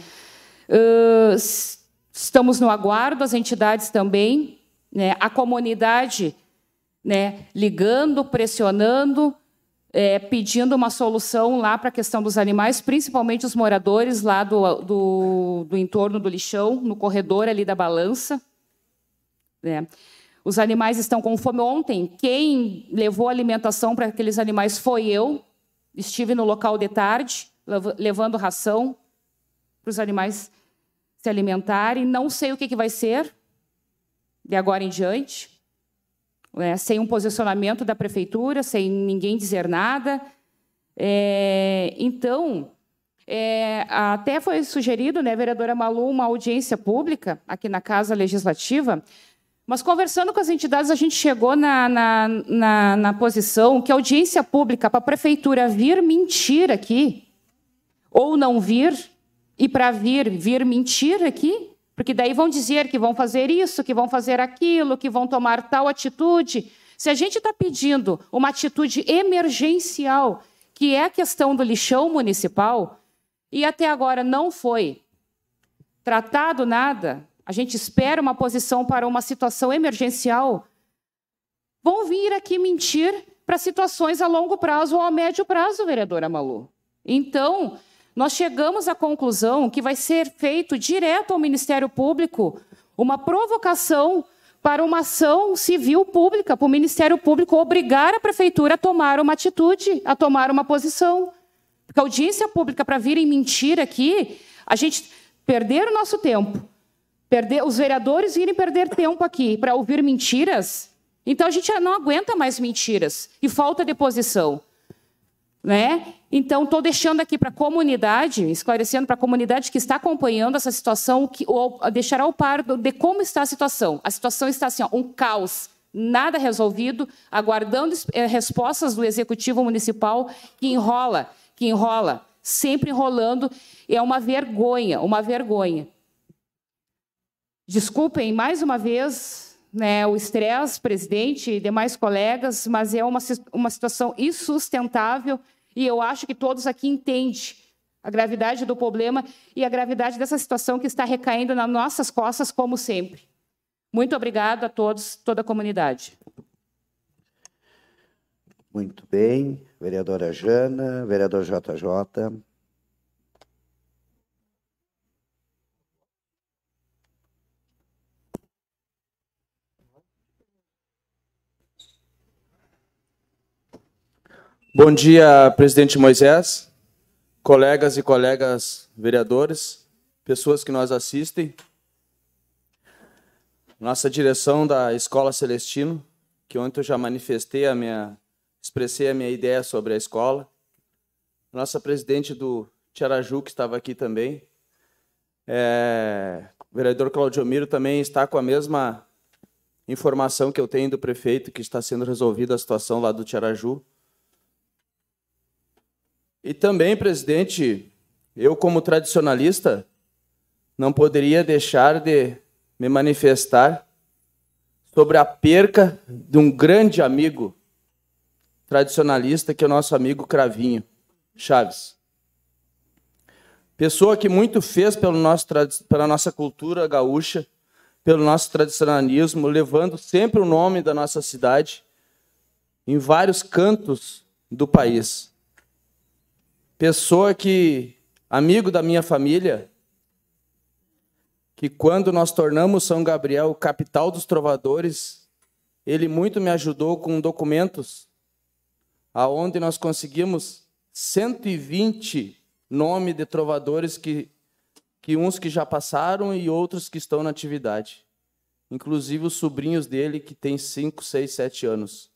Estamos no aguardo, as entidades também, né, a comunidade, né, ligando, pressionando, pedindo uma solução lá para a questão dos animais, principalmente os moradores lá do entorno do lixão, no corredor ali da Balança. Né. Os animais estão com fome. Ontem, quem levou alimentação para aqueles animais foi eu. Estive no local de tarde, levando ração para os animais se alimentarem. Não sei o que vai ser de agora em diante, né, sem um posicionamento da prefeitura, sem ninguém dizer nada. Então, até foi sugerido, né, vereadora Malu, uma audiência pública aqui na Casa Legislativa, mas conversando com as entidades, a gente chegou na posição que a audiência pública para a prefeitura vir mentir aqui, ou não vir, e para vir mentir aqui, porque daí vão dizer que vão fazer isso, que vão fazer aquilo, que vão tomar tal atitude. Se a gente está pedindo uma atitude emergencial, que é a questão do lixão municipal, e até agora não foi tratado nada, a gente espera uma posição para uma situação emergencial, vão vir aqui mentir para situações a longo prazo ou a médio prazo, vereadora Malu. Então, nós chegamos à conclusão que vai ser feito direto ao Ministério Público uma provocação para uma ação civil pública, para o Ministério Público obrigar a prefeitura a tomar uma atitude, a tomar uma posição. Porque a audiência pública, para virem mentir aqui, a gente perder o nosso tempo, os vereadores irem perder tempo aqui para ouvir mentiras, então a gente não aguenta mais mentiras e falta de posição. Né? Então, estou deixando aqui para a comunidade, esclarecendo para a comunidade que está acompanhando essa situação, deixar ao par de como está a situação. A situação está assim, um caos, nada resolvido, aguardando respostas do Executivo Municipal que enrola. sempre enrolando. É uma vergonha, uma vergonha. Desculpem mais uma vez, né, o estresse, presidente e demais colegas, mas é uma situação insustentável e eu acho que todos aqui entendem a gravidade do problema e a gravidade dessa situação que está recaindo nas nossas costas, como sempre. Muito obrigado a todos, toda a comunidade. Muito bem. Vereadora Jana, vereador JJ. Bom dia, presidente Moisés, colegas e colegas vereadores, pessoas que nos assistem. Nossa direção da Escola Celestino, que ontem eu já expressei a minha ideia sobre a escola. Nossa presidente do Tiaraju, que estava aqui também. O vereador Claudio Miro também está com a mesma informação que eu tenho do prefeito, que está sendo resolvida a situação lá do Tiaraju. E também, presidente, eu como tradicionalista não poderia deixar de me manifestar sobre a perca de um grande amigo tradicionalista, que é o nosso amigo Cravinho Chaves. Pessoa que muito fez pela nossa cultura gaúcha, pelo nosso tradicionalismo, levando sempre o nome da nossa cidade em vários cantos do país. Pessoa que, amigo da minha família, que quando nós tornamos São Gabriel capital dos trovadores, ele muito me ajudou com documentos, aonde nós conseguimos 120 nomes de trovadores que uns que já passaram e outros que estão na atividade. Inclusive os sobrinhos dele, que têm 5, 6, 7 anos.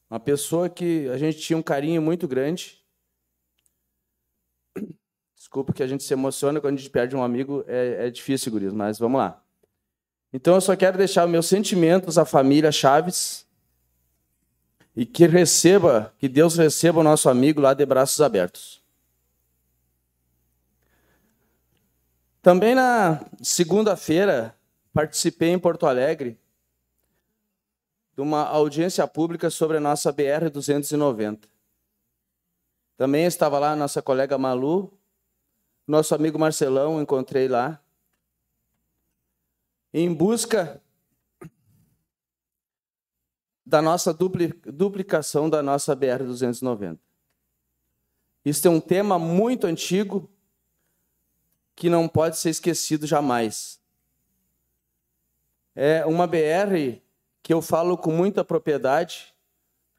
Uma pessoa que a gente tinha um carinho muito grande. Desculpa que a gente se emociona quando a gente perde um amigo, é difícil, guris, mas vamos lá. Então eu só quero deixar meus sentimentos à família Chaves e que Deus receba o nosso amigo lá de braços abertos. Também na segunda-feira participei em Porto Alegre de uma audiência pública sobre a nossa BR-290. Também estava lá a nossa colega Malu, nosso amigo Marcelão, encontrei lá, em busca da nossa duplicação da nossa BR-290. Isso é um tema muito antigo que não pode ser esquecido jamais. É uma BR que eu falo com muita propriedade,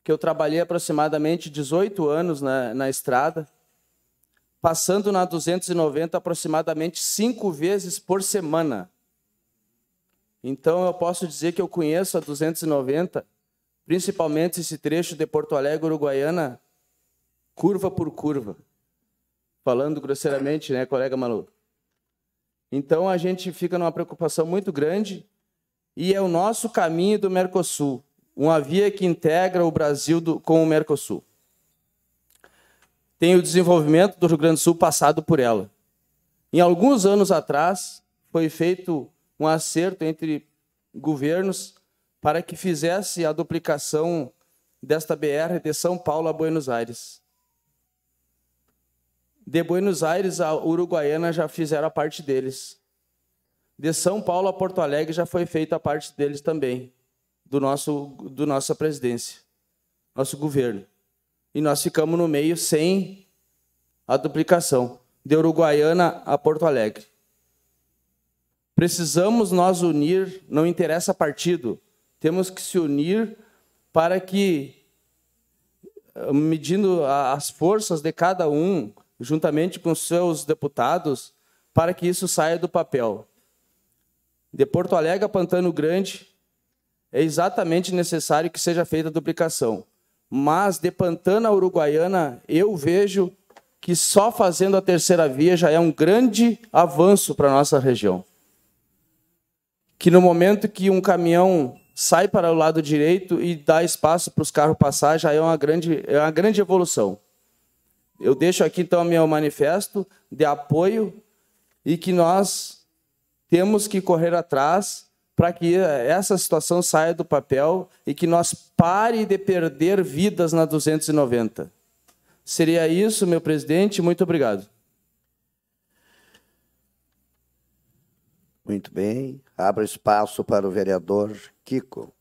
que eu trabalhei aproximadamente 18 anos na estrada, passando na 290 aproximadamente 5 vezes por semana. Então eu posso dizer que eu conheço a 290, principalmente esse trecho de Porto Alegre, Uruguaiana, curva por curva. Falando grosseiramente, né, colega Malu? Então a gente fica numa preocupação muito grande e é o nosso caminho do Mercosul, uma via que integra o Brasil com o Mercosul. Tem o desenvolvimento do Rio Grande do Sul passado por ela. Em alguns anos atrás, foi feito um acerto entre governos para que fizesse a duplicação desta BR de São Paulo a Buenos Aires. De Buenos Aires a Uruguaiana já fizeram a parte deles. De São Paulo a Porto Alegre já foi feita a parte deles também, do nossa presidência, nosso governo. E nós ficamos no meio sem a duplicação, de Uruguaiana a Porto Alegre. Precisamos nós unir, não interessa partido, temos que se unir para que, medindo as forças de cada um, juntamente com seus deputados, para que isso saia do papel. De Porto Alegre a Pantano Grande, é exatamente necessário que seja feita a duplicação. Mas de Pantano a Uruguaiana, eu vejo que só fazendo a terceira via já é um grande avanço para a nossa região. Que no momento que um caminhão sai para o lado direito e dá espaço para os carros passar, já é uma grande evolução. eu deixo aqui, então, meu manifesto de apoio e que nós temos que correr atrás para que essa situação saia do papel e que nós pare de perder vidas na 290. Seria isso, meu presidente. Muito obrigado. Muito bem. Abro espaço para o vereador Kiko.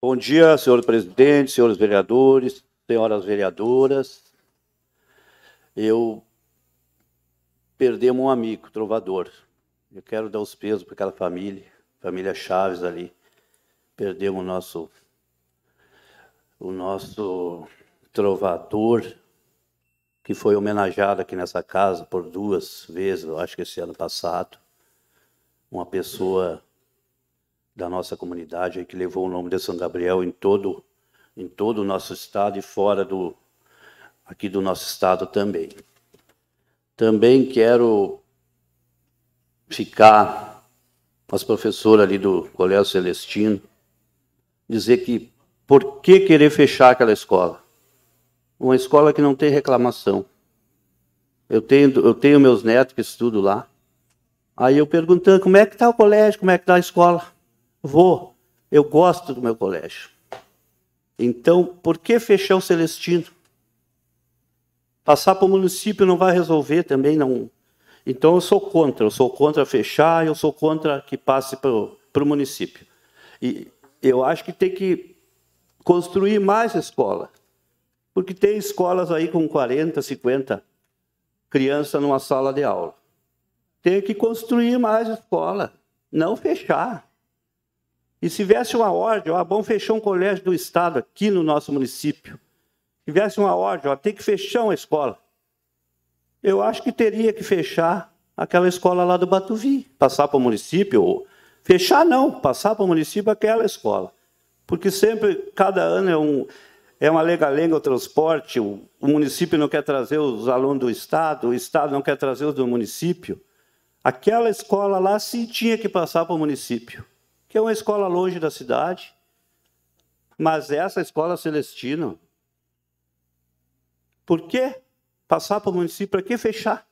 Bom dia, senhor presidente, senhores vereadores, senhoras vereadoras. Perdemos um amigo, trovador. Eu quero dar os pesos para aquela família Chaves ali. Perdemos o nosso trovador, que foi homenageado aqui nessa casa por 2 vezes, eu acho que esse ano passado. Uma pessoa da nossa comunidade aí que levou o nome de São Gabriel em todo o nosso estado e fora aqui do nosso estado também. Também quero ficar com as professoras ali do Colégio Celestino, dizer que por que querer fechar aquela escola? Uma escola que não tem reclamação. Eu tenho meus netos que estudam lá. Aí eu perguntando, como é que está o colégio, como é que está a escola? Eu gosto do meu colégio. Então, por que fechar o Celestino? Passar para o município não vai resolver também, não. Então, eu sou contra fechar, eu sou contra que passe para o município. E eu acho que tem que construir mais escola, porque tem escolas aí com 40, 50 crianças numa sala de aula. Tem que construir mais escola, não fechar. E se tivesse uma ordem, vamos fechar um colégio do estado aqui no nosso município, se tivesse uma ordem, tem que fechar uma escola, eu acho que teria que fechar aquela escola lá do Batuvi, passar para o município, ou fechar não, passar para o município aquela escola. Porque sempre, cada ano é uma lenga-lenga o transporte, o município não quer trazer os alunos do estado, o estado não quer trazer os do município. Aquela escola lá sim tinha que passar para o município, que é uma escola longe da cidade, mas essa escola Celestino, por que passar para o município? Para que fechar?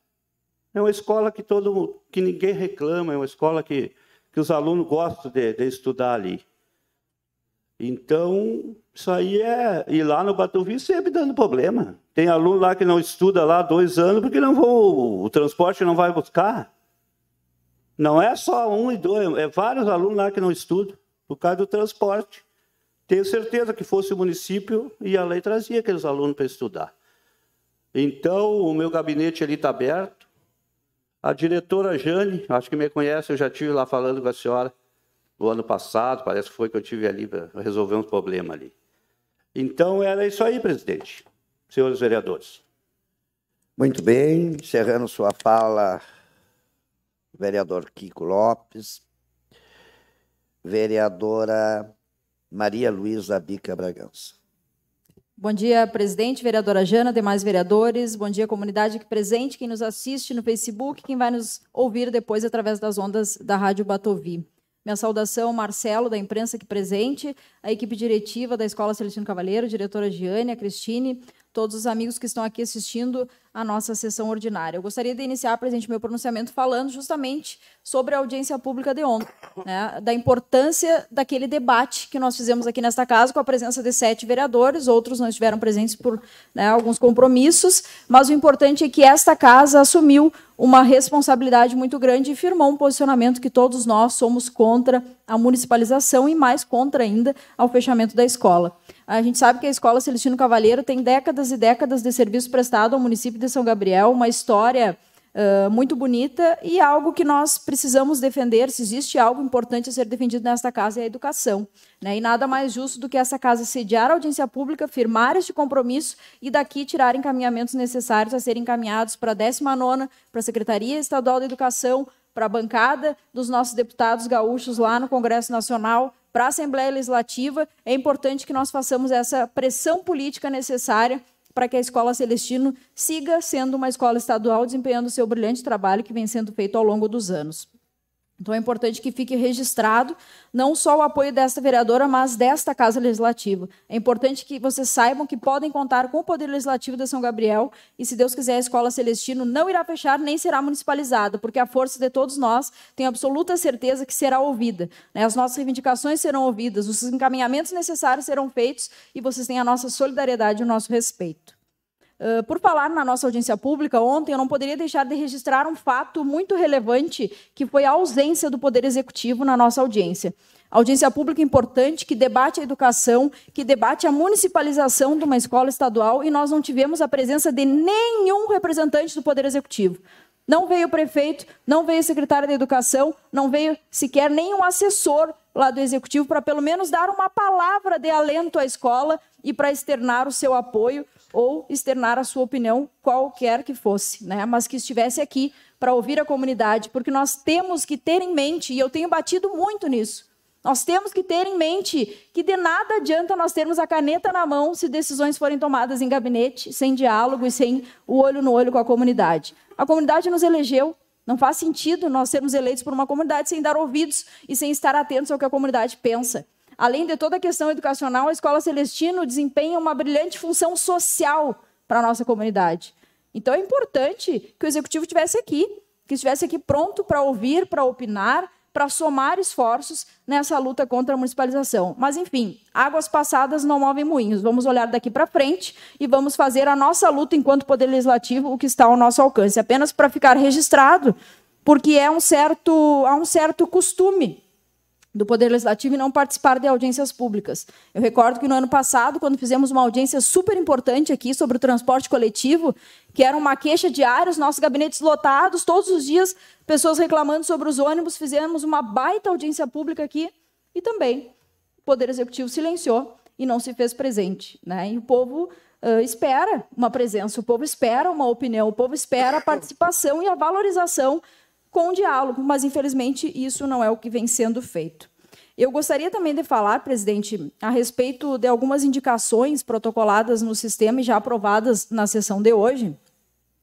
É uma escola que ninguém reclama, é uma escola que os alunos gostam de estudar ali. Então, isso aí ir lá no Batuvi sempre dando problema. Tem aluno lá que não estuda lá 2 anos porque o transporte não vai buscar. Não é só 1 e 2, é vários alunos lá que não estudam por causa do transporte. Tenho certeza que fosse o município, ia lá e trazia aqueles alunos para estudar. Então, o meu gabinete ali está aberto. A diretora Jane, acho que me conhece, eu já estive lá falando com a senhora o ano passado, parece que foi que eu estive ali para resolver uns problemas ali. Então, era isso aí, presidente, senhores vereadores. Muito bem, encerrando sua fala, vereador Kiko Lopes. Vereadora Maria Luísa Bica Bragança. Bom dia, presidente, vereadora Jana, demais vereadores. Bom dia, comunidade aqui presente, quem nos assiste no Facebook, quem vai nos ouvir depois através das ondas da Rádio Batovi. Minha saudação, Marcelo, da imprensa aqui presente, a equipe diretiva da Escola Celestino Cavaleiro, diretora Giane, a Cristine, todos os amigos que estão aqui assistindo a nossa sessão ordinária. Eu gostaria de iniciar, presidente, meu pronunciamento falando justamente sobre a audiência pública de ontem, né, da importância daquele debate que nós fizemos aqui nesta casa, com a presença de 7 vereadores, outros não estiveram presentes por alguns compromissos, mas o importante é que esta casa assumiu uma responsabilidade muito grande e firmou um posicionamento que todos nós somos contra a municipalização e mais contra ainda ao fechamento da escola. A gente sabe que a Escola Celestino Cavaleiro tem décadas e décadas de serviço prestado ao município de São Gabriel, uma história muito bonita e algo que nós precisamos defender. Se existe algo importante a ser defendido nesta casa é a educação, né? E nada mais justo do que essa casa sediar a audiência pública, firmar este compromisso e daqui tirar encaminhamentos necessários a serem encaminhados para a 19ª, para a Secretaria Estadual da Educação, para a bancada dos nossos deputados gaúchos lá no Congresso Nacional, para a Assembleia Legislativa. É importante que nós façamos essa pressão política necessária para que a Escola Celestino siga sendo uma escola estadual, desempenhando o seu brilhante trabalho que vem sendo feito ao longo dos anos. Então, é importante que fique registrado não só o apoio desta vereadora, mas desta Casa Legislativa. É importante que vocês saibam que podem contar com o Poder Legislativo de São Gabriel e, se Deus quiser, a Escola Celestino não irá fechar nem será municipalizada, porque a força de todos nós tem absoluta certeza que será ouvida. As nossas reivindicações serão ouvidas, os encaminhamentos necessários serão feitos e vocês têm a nossa solidariedade e o nosso respeito. Por falar na nossa audiência pública, ontem eu não poderia deixar de registrar um fato muito relevante, que foi a ausência do Poder Executivo na nossa audiência. Audiência pública importante, que debate a educação, que debate a municipalização de uma escola estadual, e nós não tivemos a presença de nenhum representante do Poder Executivo. Não veio o prefeito, não veio o secretário da Educação, não veio sequer nenhum assessor lá do Executivo para pelo menos dar uma palavra de alento à escola e para externar o seu apoio ou externar a sua opinião, qualquer que fosse, né? Mas que estivesse aqui para ouvir a comunidade, porque nós temos que ter em mente, e eu tenho batido muito nisso, nós temos que ter em mente que de nada adianta nós termos a caneta na mão se decisões forem tomadas em gabinete, sem diálogo e sem o olho no olho com a comunidade. A comunidade nos elegeu, não faz sentido nós sermos eleitos por uma comunidade sem dar ouvidos e sem estar atentos ao que a comunidade pensa. Além de toda a questão educacional, a Escola Celestino desempenha uma brilhante função social para a nossa comunidade. Então, é importante que o Executivo estivesse aqui, que estivesse aqui pronto para ouvir, para opinar, para somar esforços nessa luta contra a municipalização. Mas, enfim, águas passadas não movem moinhos. Vamos olhar daqui para frente e vamos fazer a nossa luta enquanto Poder Legislativo, o que está ao nosso alcance. Apenas para ficar registrado, porque há um certo costume do Poder Legislativo e não participar de audiências públicas. Eu recordo que no ano passado, quando fizemos uma audiência super importante aqui sobre o transporte coletivo, que era uma queixa diária, os nossos gabinetes lotados, todos os dias, pessoas reclamando sobre os ônibus, fizemos uma baita audiência pública aqui e também o Poder Executivo silenciou e não se fez presente, né? E o povo espera uma presença, o povo espera uma opinião, o povo espera a participação e a valorização com o diálogo, mas, infelizmente, isso não é o que vem sendo feito. Eu gostaria também de falar, presidente, a respeito de algumas indicações protocoladas no sistema e já aprovadas na sessão de hoje.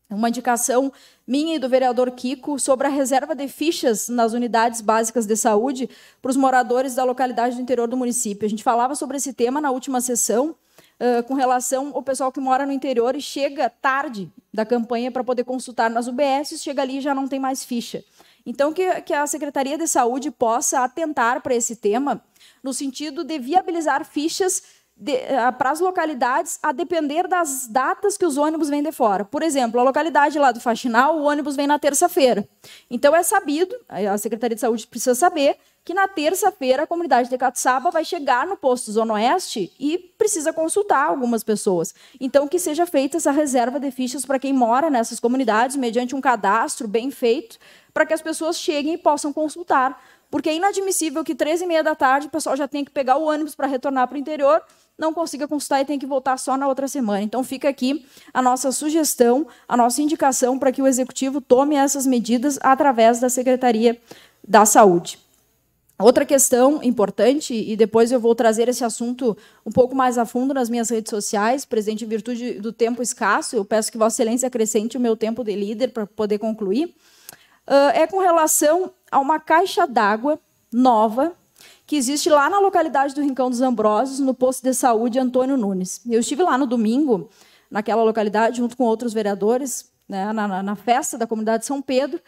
Uma indicação minha e do vereador Kiko sobre a reserva de fichas nas unidades básicas de saúde para os moradores da localidade do interior do município. A gente falava sobre esse tema na última sessão, com relação ao pessoal que mora no interior e chega tarde da campanha para poder consultar nas UBS, chega ali e já não tem mais ficha. Então, que a Secretaria de Saúde possa atentar para esse tema, no sentido de viabilizar fichas para as localidades, a depender das datas que os ônibus vêm de fora. Por exemplo, a localidade lá do Faxinal, o ônibus vem na terça-feira. Então, é sabido, a Secretaria de Saúde precisa saber, que na terça-feira a comunidade de Catuçaba vai chegar no posto Zona Oeste e precisa consultar algumas pessoas. Então, que seja feita essa reserva de fichas para quem mora nessas comunidades, mediante um cadastro bem feito, para que as pessoas cheguem e possam consultar. Porque é inadmissível que 13h30 da tarde o pessoal já tenha que pegar o ônibus para retornar para o interior, não consiga consultar e tem que voltar só na outra semana. Então, fica aqui a nossa sugestão, a nossa indicação para que o Executivo tome essas medidas através da Secretaria da Saúde. Outra questão importante, e depois eu vou trazer esse assunto um pouco mais a fundo nas minhas redes sociais, presidente, em virtude do tempo escasso, eu peço que Vossa Excelência acrescente o meu tempo de líder para poder concluir, é com relação a uma caixa d'água nova que existe lá na localidade do Rincão dos Ambrósios, no posto de saúde Antônio Nunes. Eu estive lá no domingo, naquela localidade, junto com outros vereadores, né, na festa da comunidade São Pedro,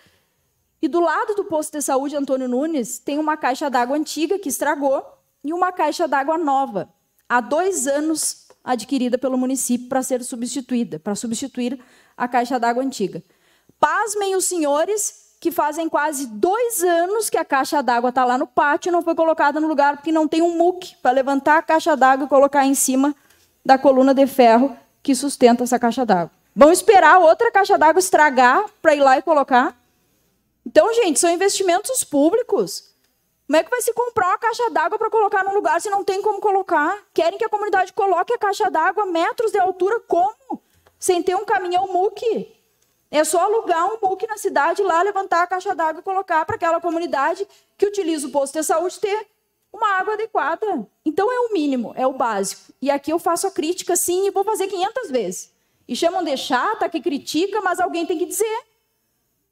e do lado do posto de saúde Antônio Nunes tem uma caixa d'água antiga que estragou e uma caixa d'água nova, há 2 anos adquirida pelo município para ser substituída, para substituir a caixa d'água antiga. Pasmem os senhores que fazem quase 2 anos que a caixa d'água está lá no pátio e não foi colocada no lugar porque não tem um muque para levantar a caixa d'água e colocar em cima da coluna de ferro que sustenta essa caixa d'água. Vão esperar outra caixa d'água estragar para ir lá e colocar? Então, gente, são investimentos públicos. Como é que vai se comprar uma caixa d'água para colocar no lugar se não tem como colocar? Querem que a comunidade coloque a caixa d'água metros de altura, como? Sem ter um caminhão muque. É só alugar um muque na cidade, lá levantar a caixa d'água e colocar para aquela comunidade que utiliza o posto de saúde ter uma água adequada. Então, é o mínimo, é o básico. E aqui eu faço a crítica, sim, e vou fazer 500 vezes. E chamam de chata, que critica, mas alguém tem que dizer.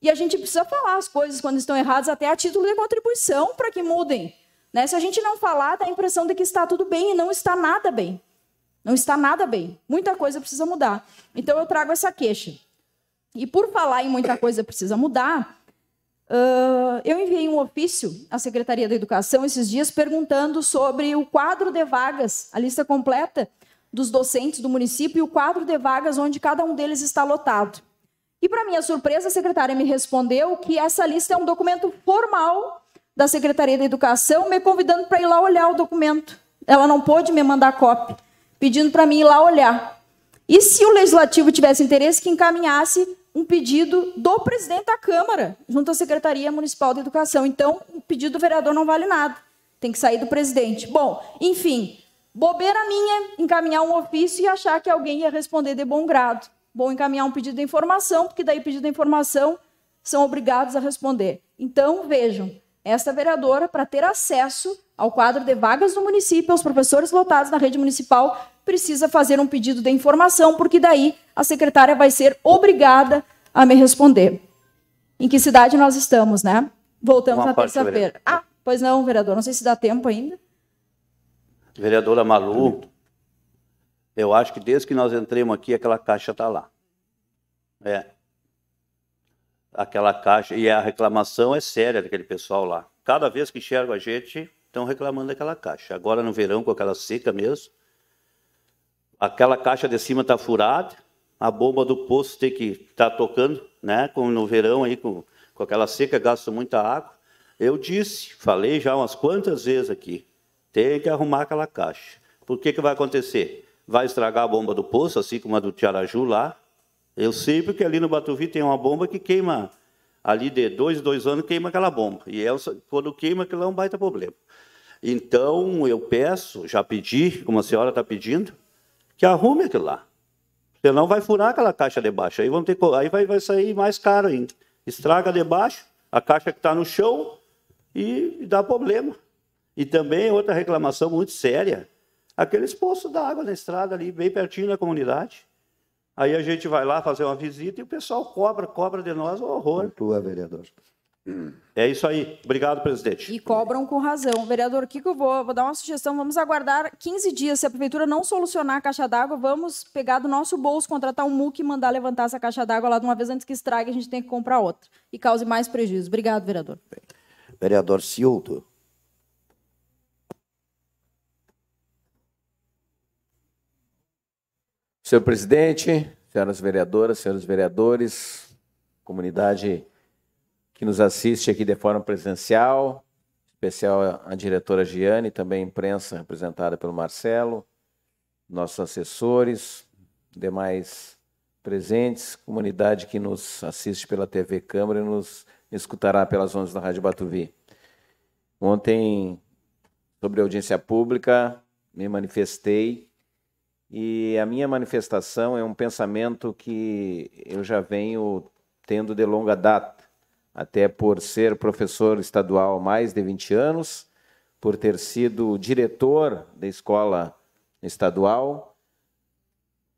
E a gente precisa falar as coisas quando estão erradas, até a título de contribuição, para que mudem. Né? Se a gente não falar, dá a impressão de que está tudo bem, e não está nada bem. Não está nada bem. Muita coisa precisa mudar. Então, eu trago essa queixa. E por falar em muita coisa precisa mudar, eu enviei um ofício à Secretaria da Educação esses dias perguntando sobre o quadro de vagas, a lista completa dos docentes do município e o quadro de vagas onde cada um deles está lotado. E, para minha surpresa, a secretária me respondeu que essa lista é um documento formal da Secretaria da Educação, me convidando para ir lá olhar o documento. Ela não pôde me mandar cópia, pedindo para mim ir lá olhar. E se o Legislativo tivesse interesse, que encaminhasse um pedido do presidente da Câmara, junto à Secretaria Municipal de Educação. Então, o pedido do vereador não vale nada, tem que sair do presidente. Bom, enfim, bobeira minha encaminhar um ofício e achar que alguém ia responder de bom grado. Bom, encaminhar um pedido de informação, porque daí pedido de informação são obrigados a responder. Então, vejam, esta vereadora, para ter acesso ao quadro de vagas do município, aos professores lotados na rede municipal, precisa fazer um pedido de informação, porque daí a secretária vai ser obrigada a me responder. Em que cidade nós estamos, né? Voltamos na terça-feira. Ah, pois não, vereador, não sei se dá tempo ainda. Vereadora Malu, eu acho que desde que nós entremos aqui, aquela caixa está lá. Aquela caixa, e a reclamação é séria daquele pessoal lá. Cada vez que enxergo a gente, estão reclamando daquela caixa. Agora no verão, com aquela seca mesmo, aquela caixa de cima está furada, a bomba do poço tem que estar tocando, né? Como no verão, aí, com aquela seca, gasta muita água. Eu falei já umas quantas vezes aqui, tem que arrumar aquela caixa. Por que vai acontecer? Vai estragar a bomba do poço, assim como a do Tiaraju lá. Eu sei porque ali no Batuvi tem uma bomba que queima, ali de 2 anos queima aquela bomba. E quando queima, aquilo é um baita problema. Então, eu peço, já pedi, como a senhora está pedindo, que arrume aquilo lá. Senão vai furar aquela caixa de baixo. Aí vai sair mais caro ainda. Estraga de baixo, a caixa que está no chão e dá problema. E também outra reclamação muito séria, aqueles poços d'água na estrada ali, bem pertinho da comunidade. Aí a gente vai lá fazer uma visita e o pessoal cobra de nós um horror. Tua, vereador. É isso aí. Obrigado, presidente. E cobram com razão. Vereador, o que eu vou dar uma sugestão? Vamos aguardar 15 dias. Se a prefeitura não solucionar a caixa d'água, vamos pegar do nosso bolso, contratar um MUC e mandar levantar essa caixa d'água lá de uma vez antes que estrague, a gente tem que comprar outra. E cause mais prejuízo. Obrigado, vereador. Vereador Cildo. Senhor presidente, senhoras vereadoras, senhores vereadores, comunidade que nos assiste aqui de forma presencial, em especial a diretora Giane, também a imprensa representada pelo Marcelo, nossos assessores, demais presentes, comunidade que nos assiste pela TV Câmara e nos escutará pelas ondas da Rádio Batuvi. Ontem, sobre a audiência pública, me manifestei. E a minha manifestação é um pensamento que eu já venho tendo de longa data, até por ser professor estadual há mais de 20 anos, por ter sido diretor da escola estadual,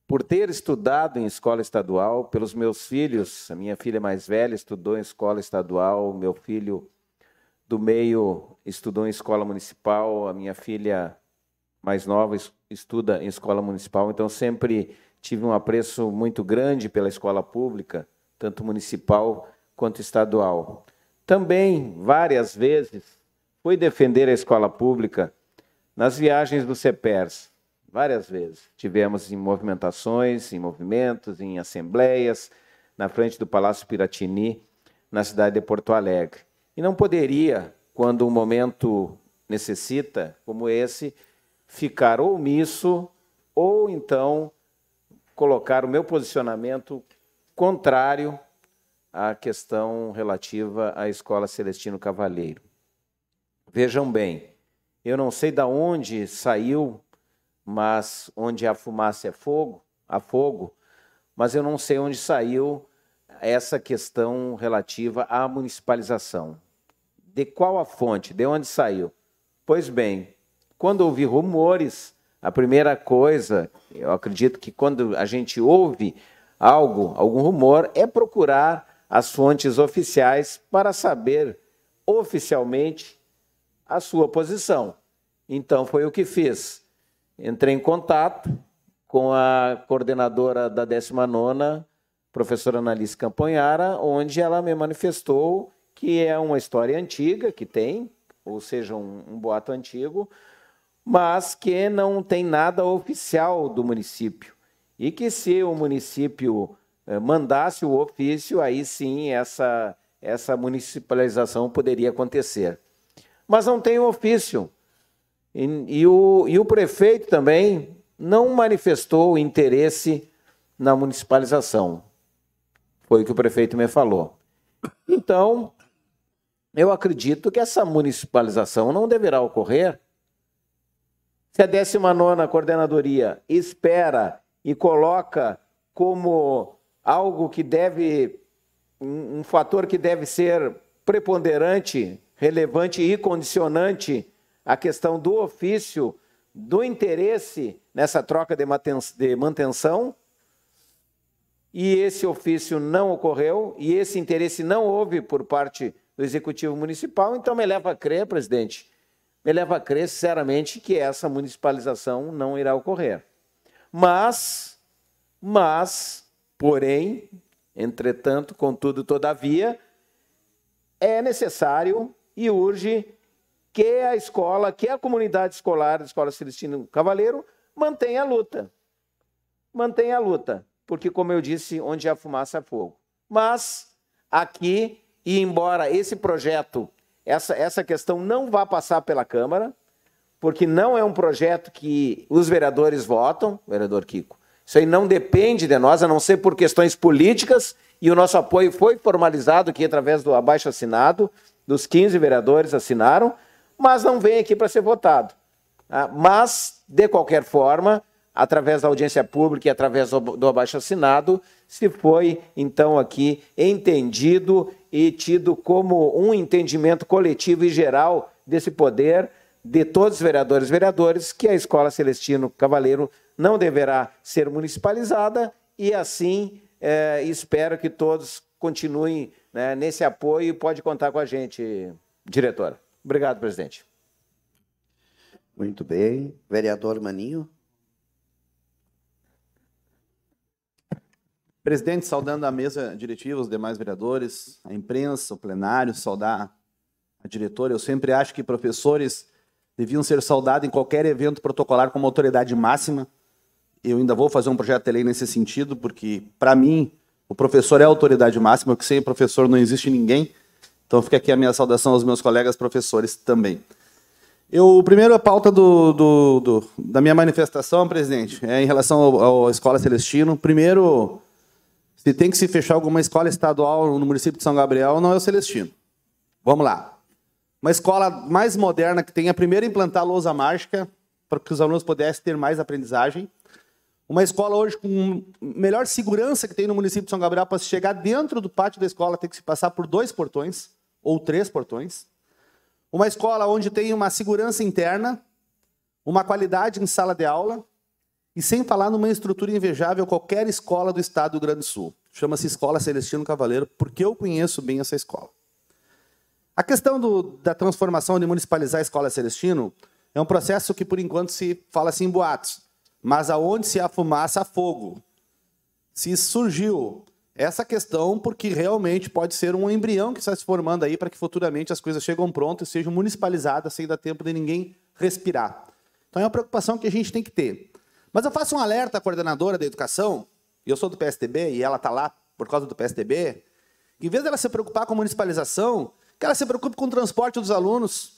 por ter estudado em escola estadual, pelos meus filhos. A minha filha mais velha estudou em escola estadual, meu filho do meio estudou em escola municipal, a minha filha mais nova estuda em escola municipal, então sempre tive um apreço muito grande pela escola pública, tanto municipal quanto estadual. Também, várias vezes, fui defender a escola pública nas viagens do CEPERS, várias vezes. Tivemos em movimentações, em movimentos, em assembleias, na frente do Palácio Piratini, na cidade de Porto Alegre. E não poderia, quando um momento necessita, como esse, ficar omisso ou então colocar o meu posicionamento contrário à questão relativa à Escola Celestino Cavalheiro. Vejam bem, eu não sei de onde saiu, mas onde há fumaça há fogo, mas eu não sei onde saiu essa questão relativa à municipalização. De qual a fonte? De onde saiu? Pois bem, quando ouvi rumores, a primeira coisa, eu acredito que quando a gente ouve algum rumor, é procurar as fontes oficiais para saber oficialmente a sua posição. Então, foi o que fiz. Entrei em contato com a coordenadora da 19ª, professora Analice Campanhara, onde ela me manifestou que é uma história antiga, que tem, ou seja, um boato antigo, mas que não tem nada oficial do município. E que se o município mandasse o ofício, aí sim essa municipalização poderia acontecer. Mas não tem o ofício. E o prefeito também não manifestou interesse na municipalização. Foi o que o prefeito me falou. Então, eu acredito que essa municipalização não deverá ocorrer. Se a 19ª Coordenadoria espera e coloca como algo que deve, um fator que deve ser preponderante, relevante e condicionante a questão do ofício, do interesse nessa troca de manutenção, e esse ofício não ocorreu, e esse interesse não houve por parte do Executivo Municipal, então me leva a crer, presidente, me leva a crer, sinceramente, que essa municipalização não irá ocorrer. Mas, porém, entretanto, contudo, todavia, é necessário e urge que a escola, que a comunidade escolar da Escola Celestino Cavaleiro mantenha a luta. Mantenha a luta, porque, como eu disse, onde há fumaça há fogo. Mas, aqui, e embora esse projeto, essa questão não vá passar pela Câmara, porque não é um projeto que os vereadores votam, vereador Kiko, isso aí não depende de nós, a não ser por questões políticas, e o nosso apoio foi formalizado aqui através do abaixo-assinado, dos 15 vereadores assinaram, mas não vem aqui para ser votado. Mas, de qualquer forma, através da audiência pública e através do abaixo-assinado, se foi, então, aqui entendido e tido como um entendimento coletivo e geral desse poder de todos os vereadores e vereadoras, que a Escola Celestino Cavaleiro não deverá ser municipalizada e, assim, espero que todos continuem, né, nesse apoio e pode contar com a gente, diretora. Obrigado, presidente. Muito bem. Vereador Maninho. Presidente, saudando a mesa diretiva, os demais vereadores, a imprensa, o plenário, saudar a diretora. Eu sempre acho que professores deviam ser saudados em qualquer evento protocolar como autoridade máxima. Eu ainda vou fazer um projeto de lei nesse sentido, porque, para mim, o professor é a autoridade máxima, porque sem professor não existe ninguém. Então, fica aqui a minha saudação aos meus colegas professores também. Primeiro, a pauta da minha manifestação, presidente, é em relação à Escola Celestino. Primeiro, se tem que se fechar alguma escola estadual no município de São Gabriel, não é o Celestino. Vamos lá. Uma escola mais moderna que tenha primeiro implantar a lousa mágica, para que os alunos pudessem ter mais aprendizagem. Uma escola hoje com melhor segurança que tem no município de São Gabriel, para se chegar dentro do pátio da escola, tem que se passar por 2 portões, ou 3 portões. Uma escola onde tem uma segurança interna, uma qualidade em sala de aula, e sem falar numa estrutura invejável qualquer escola do estado do Rio Grande do Sul. Chama-se Escola Celestino Cavaleiro, porque eu conheço bem essa escola. A questão da transformação de municipalizar a Escola Celestino é um processo que, por enquanto, se fala assim em boatos. Mas aonde se há fumaça, há fogo. Se surgiu essa questão, porque realmente pode ser um embrião que está se formando aí para que futuramente as coisas chegam prontas e sejam municipalizadas sem dar tempo de ninguém respirar. Então é uma preocupação que a gente tem que ter. Mas eu faço um alerta à coordenadora da educação, e eu sou do PSDB, e ela está lá por causa do PSDB, que em vez dela se preocupar com a municipalização, que ela se preocupe com o transporte dos alunos.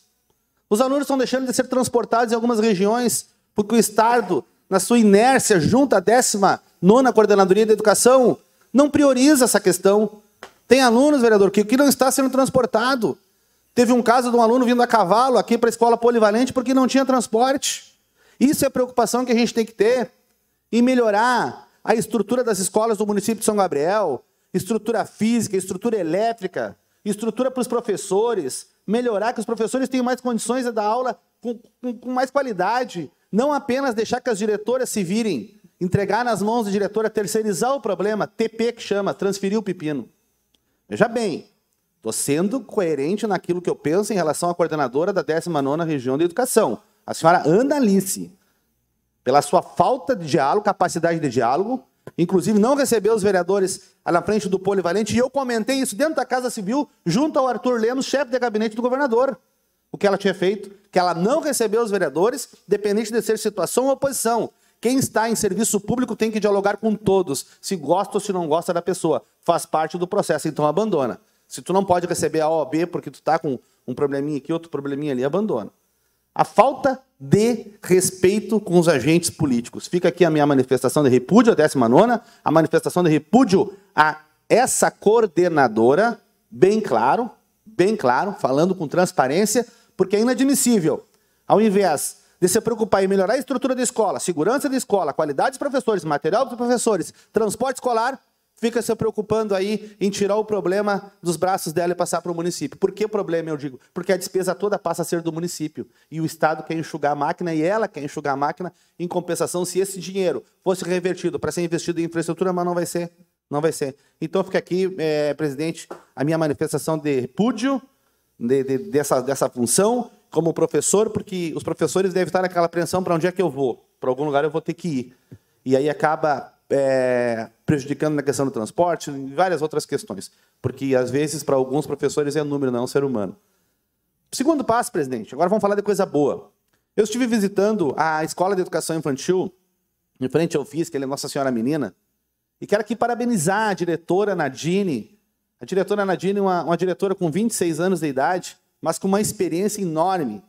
Os alunos estão deixando de ser transportados em algumas regiões, porque o Estado, na sua inércia, junto à 19ª Coordenadoria da Educação, não prioriza essa questão. Tem alunos, vereador, que não está sendo transportado. Teve um caso de um aluno vindo a cavalo aqui para a escola polivalente porque não tinha transporte. Isso é a preocupação que a gente tem que ter em melhorar a estrutura das escolas do município de São Gabriel, estrutura física, estrutura elétrica, estrutura para os professores, melhorar que os professores tenham mais condições de dar aula com mais qualidade, não apenas deixar que as diretoras se virem, entregar nas mãos da diretora, terceirizar o problema, TP que chama, transferir o pepino. Veja bem, estou sendo coerente naquilo que eu penso em relação à coordenadora da 19ª Região de Educação, a senhora Ana Alice, pela sua falta de diálogo, capacidade de diálogo, inclusive não recebeu os vereadores na frente do polivalente, e eu comentei isso dentro da Casa Civil, junto ao Arthur Lemos, chefe de gabinete do governador. O que ela tinha feito, que ela não recebeu os vereadores, dependente de ser situação ou oposição. Quem está em serviço público tem que dialogar com todos, se gosta ou se não gosta da pessoa. Faz parte do processo, então abandona. Se tu não pode receber a OAB porque tu está com um probleminha aqui, outro probleminha ali, abandona. A falta de respeito com os agentes políticos. Fica aqui a minha manifestação de repúdio à 19ª, a manifestação de repúdio a essa coordenadora, bem claro, falando com transparência, porque é inadmissível, ao invés de se preocupar em melhorar a estrutura da escola, segurança da escola, qualidade dos professores, material dos professores, transporte escolar, fica se preocupando aí em tirar o problema dos braços dela e passar para o município. Por que problema, eu digo? Porque a despesa toda passa a ser do município. E o Estado quer enxugar a máquina, e ela quer enxugar a máquina, em compensação, se esse dinheiro fosse revertido para ser investido em infraestrutura, mas não vai ser. Não vai ser. Então fica aqui, presidente, a minha manifestação de repúdio dessa função como professor, porque os professores devem estar naquela apreensão para onde é que eu vou. Para algum lugar eu vou ter que ir. E aí acaba prejudicando na questão do transporte e várias outras questões. Porque, às vezes, para alguns professores é número, não é um ser humano. Segundo passo, presidente, agora vamos falar de coisa boa. Eu estive visitando a Escola de Educação Infantil, em frente ao FISC, que é Nossa Senhora Menina, e quero aqui parabenizar a diretora Nadine. A diretora Nadine é uma diretora com 26 anos de idade, mas com uma experiência enorme.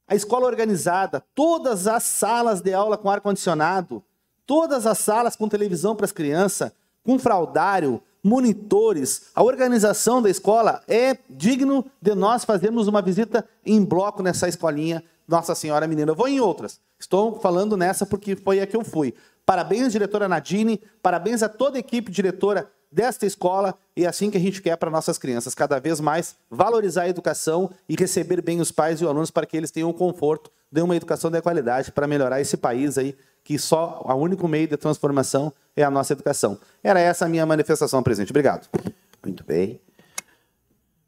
A escola organizada, todas as salas de aula com ar-condicionado, todas as salas com televisão para as crianças, com fraldário, monitores, a organização da escola é digno de nós fazermos uma visita em bloco nessa escolinha Nossa Senhora Menina. Eu vou em outras. Estou falando nessa porque foi a que eu fui. Parabéns, diretora Nadine, parabéns a toda a equipe diretora desta escola, e é assim que a gente quer para nossas crianças, cada vez mais valorizar a educação e receber bem os pais e os alunos para que eles tenham o conforto de uma educação de qualidade para melhorar esse país aí, que só o único meio de transformação é a nossa educação. Era essa a minha manifestação, presidente. Obrigado. Muito bem.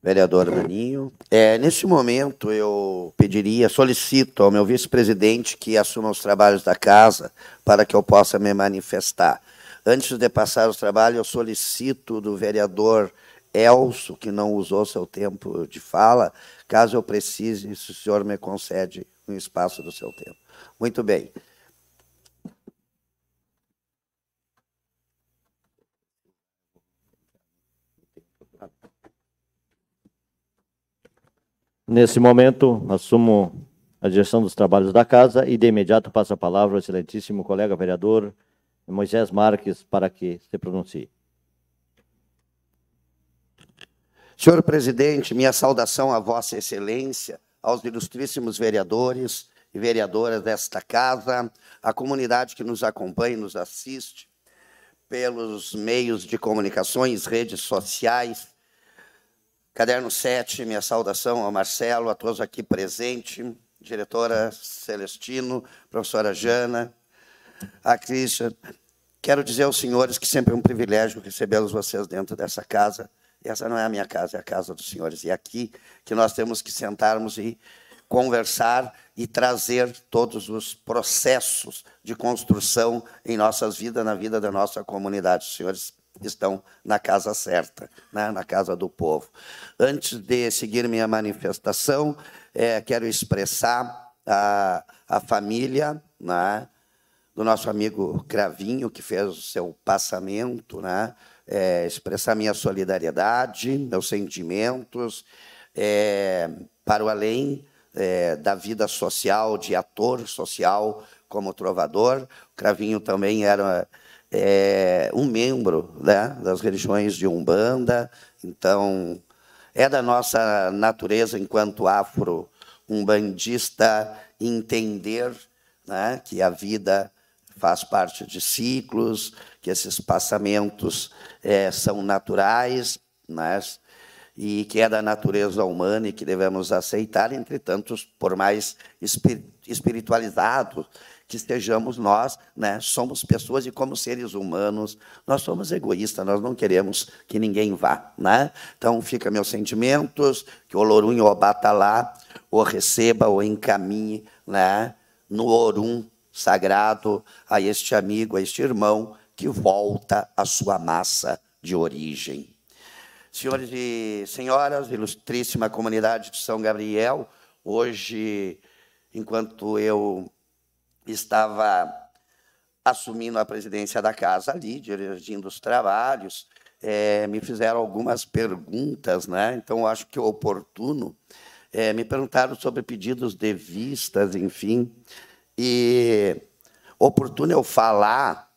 Vereador Maninho. Neste momento, eu solicito ao meu vice-presidente que assuma os trabalhos da casa para que eu possa me manifestar. Antes de passar os trabalhos, eu solicito do vereador Elcio, que não usou seu tempo de fala, caso eu precise, se o senhor me concede um espaço do seu tempo. Muito bem. Nesse momento, assumo a direção dos trabalhos da casa e, de imediato, passo a palavra ao excelentíssimo colega vereador Moisés Marques para que se pronuncie. Senhor presidente, minha saudação a Vossa Excelência, aos ilustríssimos vereadores e vereadoras desta casa, à comunidade que nos acompanha e nos assiste pelos meios de comunicações, redes sociais. Caderno 7, minha saudação ao Marcelo, a todos aqui presentes, diretora Celestino, professora Jana, a Cristian. Quero dizer aos senhores que sempre é um privilégio recebê-los vocês dentro dessa casa. Essa não é a minha casa, é a casa dos senhores. E é aqui que nós temos que sentarmos e conversar e trazer todos os processos de construção em nossas vidas, na vida da nossa comunidade. Os senhores estão na casa certa, né? Na casa do povo. Antes de seguir minha manifestação, quero expressar a família, né, do nosso amigo Cravinho, que fez o seu passamento, né? Expressar minha solidariedade, meus sentimentos, para o além da vida social, de ator social como trovador. O Cravinho também era um membro, né, das religiões de Umbanda, então é da nossa natureza, enquanto afro-umbandista, entender, né, que a vida faz parte de ciclos, que esses passamentos são naturais, né, e que é da natureza humana e que devemos aceitar, entretanto, por mais espiritualizados que estejamos nós, né, somos pessoas e, como seres humanos, nós somos egoístas, nós não queremos que ninguém vá. Né? Então, fica meus sentimentos, que o Olorunho o Batalá o receba, o encaminhe, né, no Orum sagrado a este amigo, a este irmão, que volta à sua massa de origem. Senhores e senhoras, ilustríssima comunidade de São Gabriel, hoje, enquanto eu estava assumindo a presidência da casa ali, dirigindo os trabalhos, me fizeram algumas perguntas, né? Então, eu acho que é oportuno. Me perguntaram sobre pedidos de vistas, enfim, e oportuno eu falar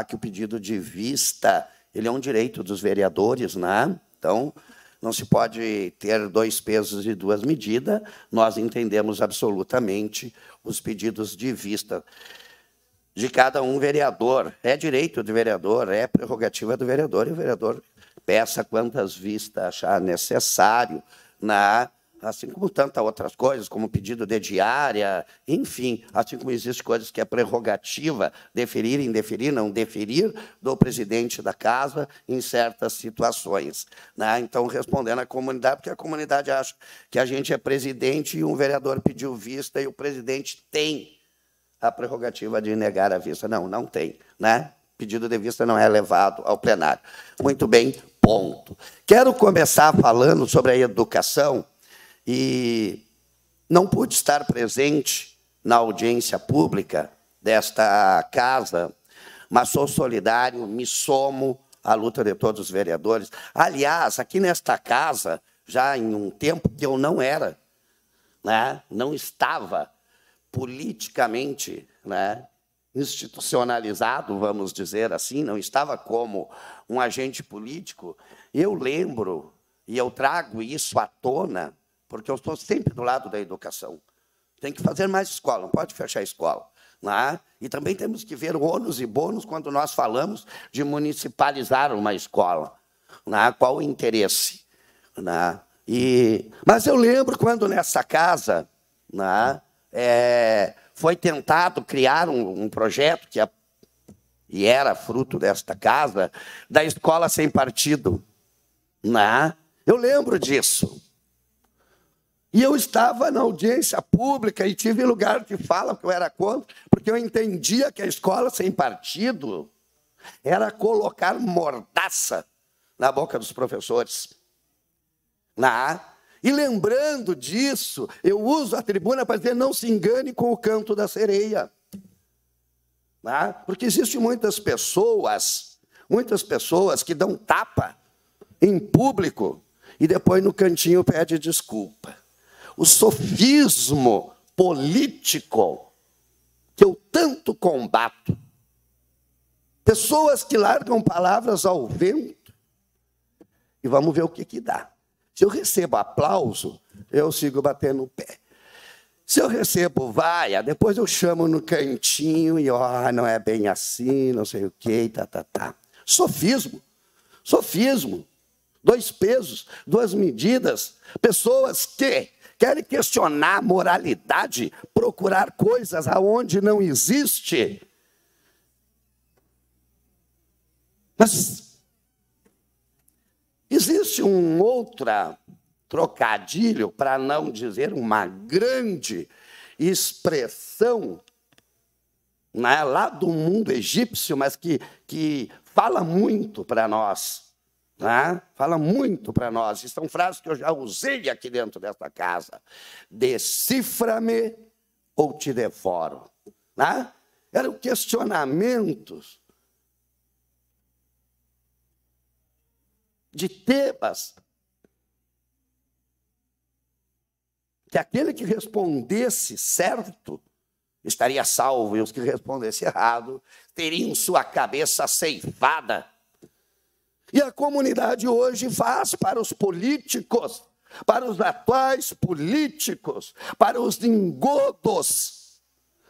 que o pedido de vista ele é um direito dos vereadores, né? Então, não se pode ter 2 pesos e 2 medidas. Nós entendemos absolutamente os pedidos de vista de cada vereador. É direito do vereador, é prerrogativa do vereador, e o vereador peça quantas vistas achar necessário, né? Assim como tantas outras coisas, como pedido de diária, enfim, assim como existem coisas que é prerrogativa, deferir, indeferir, não deferir, do presidente da casa em certas situações. Né? Então, respondendo à comunidade, porque a comunidade acha que a gente é presidente e um vereador pediu vista e o presidente tem a prerrogativa de negar a vista. Não, não tem. Né? Pedido de vista não é levado ao plenário. Muito bem, ponto. Quero começar falando sobre a educação, e não pude estar presente na audiência pública desta casa, mas sou solidário, me somo à luta de todos os vereadores. Aliás, aqui nesta casa, já em um tempo que eu não era, né, não estava politicamente, né, institucionalizado, vamos dizer assim, não estava como um agente político, eu lembro, e eu trago isso à tona, porque eu estou sempre do lado da educação. Tem que fazer mais escola, não pode fechar a escola. Né? E também temos que ver o ônus e bônus quando nós falamos de municipalizar uma escola. Né? Qual o interesse? Né? Mas eu lembro quando nessa casa, né, foi tentado criar um projeto, e era fruto desta casa, da escola sem partido. Né? Eu lembro disso. E eu estava na audiência pública e tive lugar de fala, porque eu era contra, porque eu entendia que a escola sem partido era colocar mordaça na boca dos professores. E lembrando disso, eu uso a tribuna para dizer, não se engane com o canto da sereia. Porque existem muitas pessoas que dão tapa em público e depois no cantinho pede desculpa. O sofismo político que eu tanto combato. Pessoas que largam palavras ao vento. E vamos ver o que dá. Se eu recebo aplauso, eu sigo batendo o pé. Se eu recebo vaia, depois eu chamo no cantinho e, não é bem assim, não sei o quê, tá. Sofismo. 2 pesos, 2 medidas. Pessoas que querem questionar a moralidade, procurar coisas aonde não existe. Mas existe um outro trocadilho, para não dizer uma grande expressão, né, lá do mundo egípcio, mas que fala muito para nós. Né? Fala muito para nós. São frases que eu já usei aqui dentro dessa casa. Decifra-me ou te devoro. Né? Eram questionamentos de temas que aquele que respondesse certo estaria salvo, e os que respondessem errado teriam sua cabeça ceifada. E a comunidade hoje faz para os políticos, para os atuais políticos, para os engodos,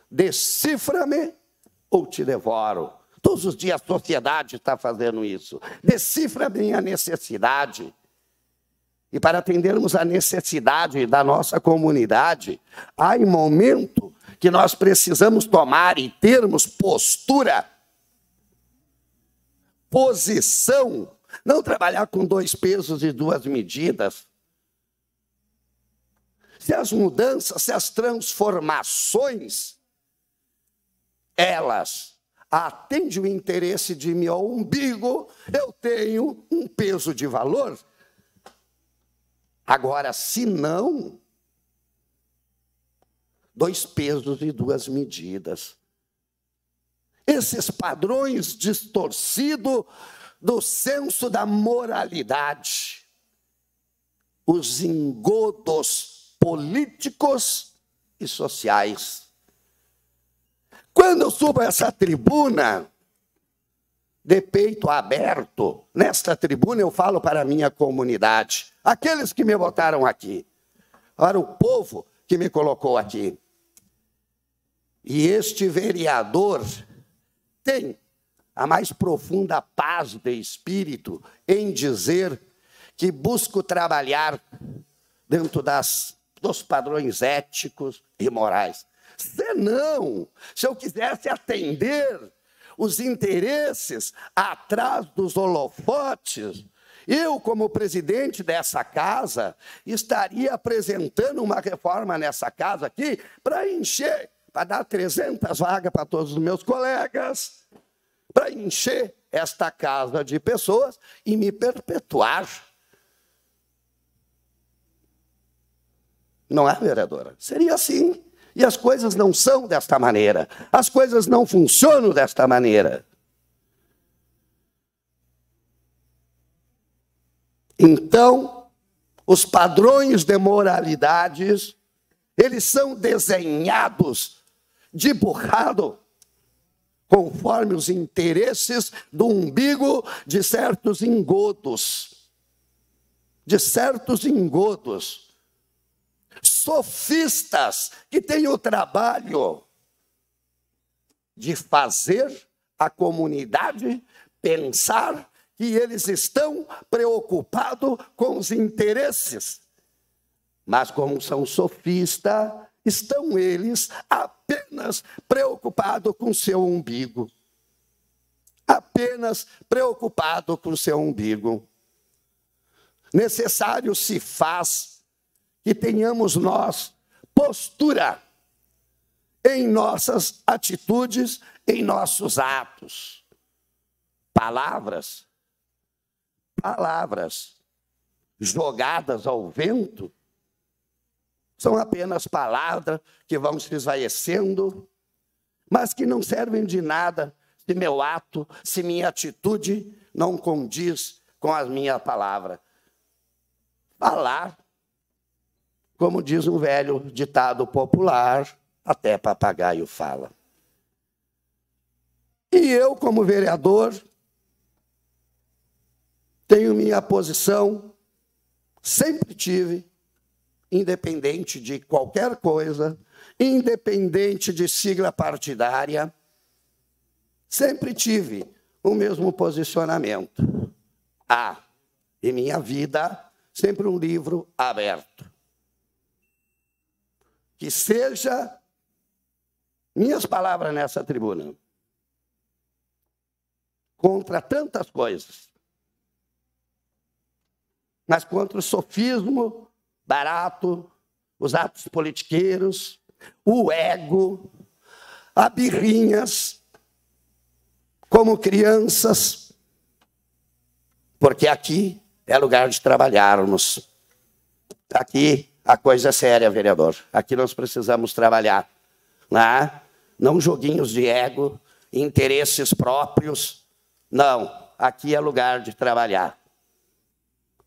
decifra-me ou te devoro. Todos os dias a sociedade está fazendo isso. Decifra bem a necessidade. E para atendermos a necessidade da nossa comunidade, há um momento que nós precisamos tomar e termos postura, posição, não trabalhar com 2 pesos e 2 medidas. Se as mudanças, se as transformações, elas atendem o interesse de meu umbigo, eu tenho um peso de valor. Agora, se não, 2 pesos e 2 medidas. Esses padrões distorcidos do senso da moralidade, os engodos políticos e sociais. Quando eu subo a essa tribuna, de peito aberto, nesta tribuna eu falo para a minha comunidade, aqueles que me botaram aqui, para o povo que me colocou aqui. E este vereador tem a mais profunda paz de espírito em dizer que busco trabalhar dentro dos padrões éticos e morais. Senão, se eu quisesse atender os interesses atrás dos holofotes, eu, como presidente dessa casa, estaria apresentando uma reforma nessa casa aqui para encher, para dar 300 vagas para todos os meus colegas, para encher esta casa de pessoas e me perpetuar. Não é, vereadora? Seria assim. E as coisas não são desta maneira. As coisas não funcionam desta maneira. Então, os padrões de moralidades, eles são desenhados, dibujados, conforme os interesses do umbigo de certos engodos. De certos engodos. Sofistas que têm o trabalho de fazer a comunidade pensar que eles estão preocupados com os interesses. Mas como são sofistas, estão eles apenas preocupados com seu umbigo. Apenas preocupados com seu umbigo. Necessário se faz que tenhamos nós postura em nossas atitudes, em nossos atos. Palavras jogadas ao vento são apenas palavras que vão se esvaecendo, mas que não servem de nada se meu ato, se minha atitude não condiz com a minha palavra. Falar, como diz um velho ditado popular, até papagaio fala. E eu, como vereador, tenho minha posição, sempre tive, independente de qualquer coisa, independente de sigla partidária, sempre tive o mesmo posicionamento. Em minha vida, sempre um livro aberto. Que seja minhas palavras nessa tribuna contra tantas coisas, mas contra o sofismo barato, os atos politiqueiros, o ego, as birrinhas, como crianças, porque aqui é lugar de trabalharmos. Aqui a coisa é séria, vereador. Aqui nós precisamos trabalhar. Não joguinhos de ego, interesses próprios. Não, aqui é lugar de trabalhar.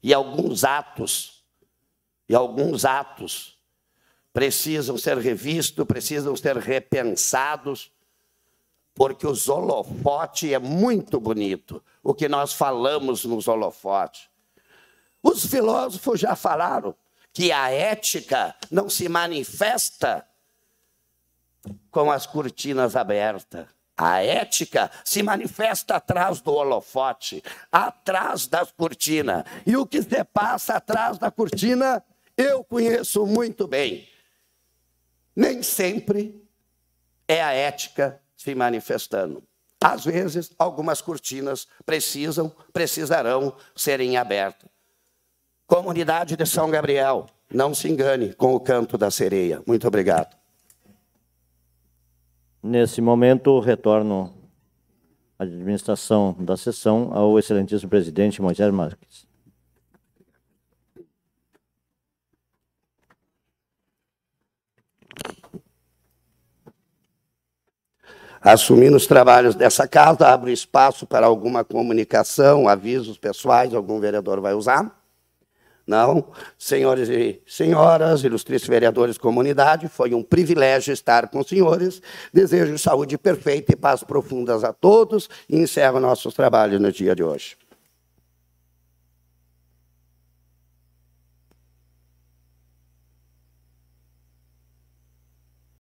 E alguns atos precisam ser revistos, precisam ser repensados, porque os holofotes é muito bonito, o que nós falamos nos holofotes. Os filósofos já falaram que a ética não se manifesta com as cortinas abertas. A ética se manifesta atrás do holofote, atrás das cortinas. E o que se passa atrás da cortina, eu conheço muito bem. Nem sempre é a ética se manifestando. Às vezes, algumas cortinas precisarão serem abertas. Comunidade de São Gabriel, não se engane com o canto da sereia. Muito obrigado. Nesse momento, retorno à administração da sessão ao excelentíssimo presidente Moisés Marques. Assumindo os trabalhos dessa casa, abro espaço para alguma comunicação, avisos pessoais, algum vereador vai usar? Não. Senhores e senhoras, ilustríssimos vereadores, comunidade, foi um privilégio estar com os senhores. Desejo saúde perfeita e paz profundas a todos e encerro nossos trabalhos no dia de hoje.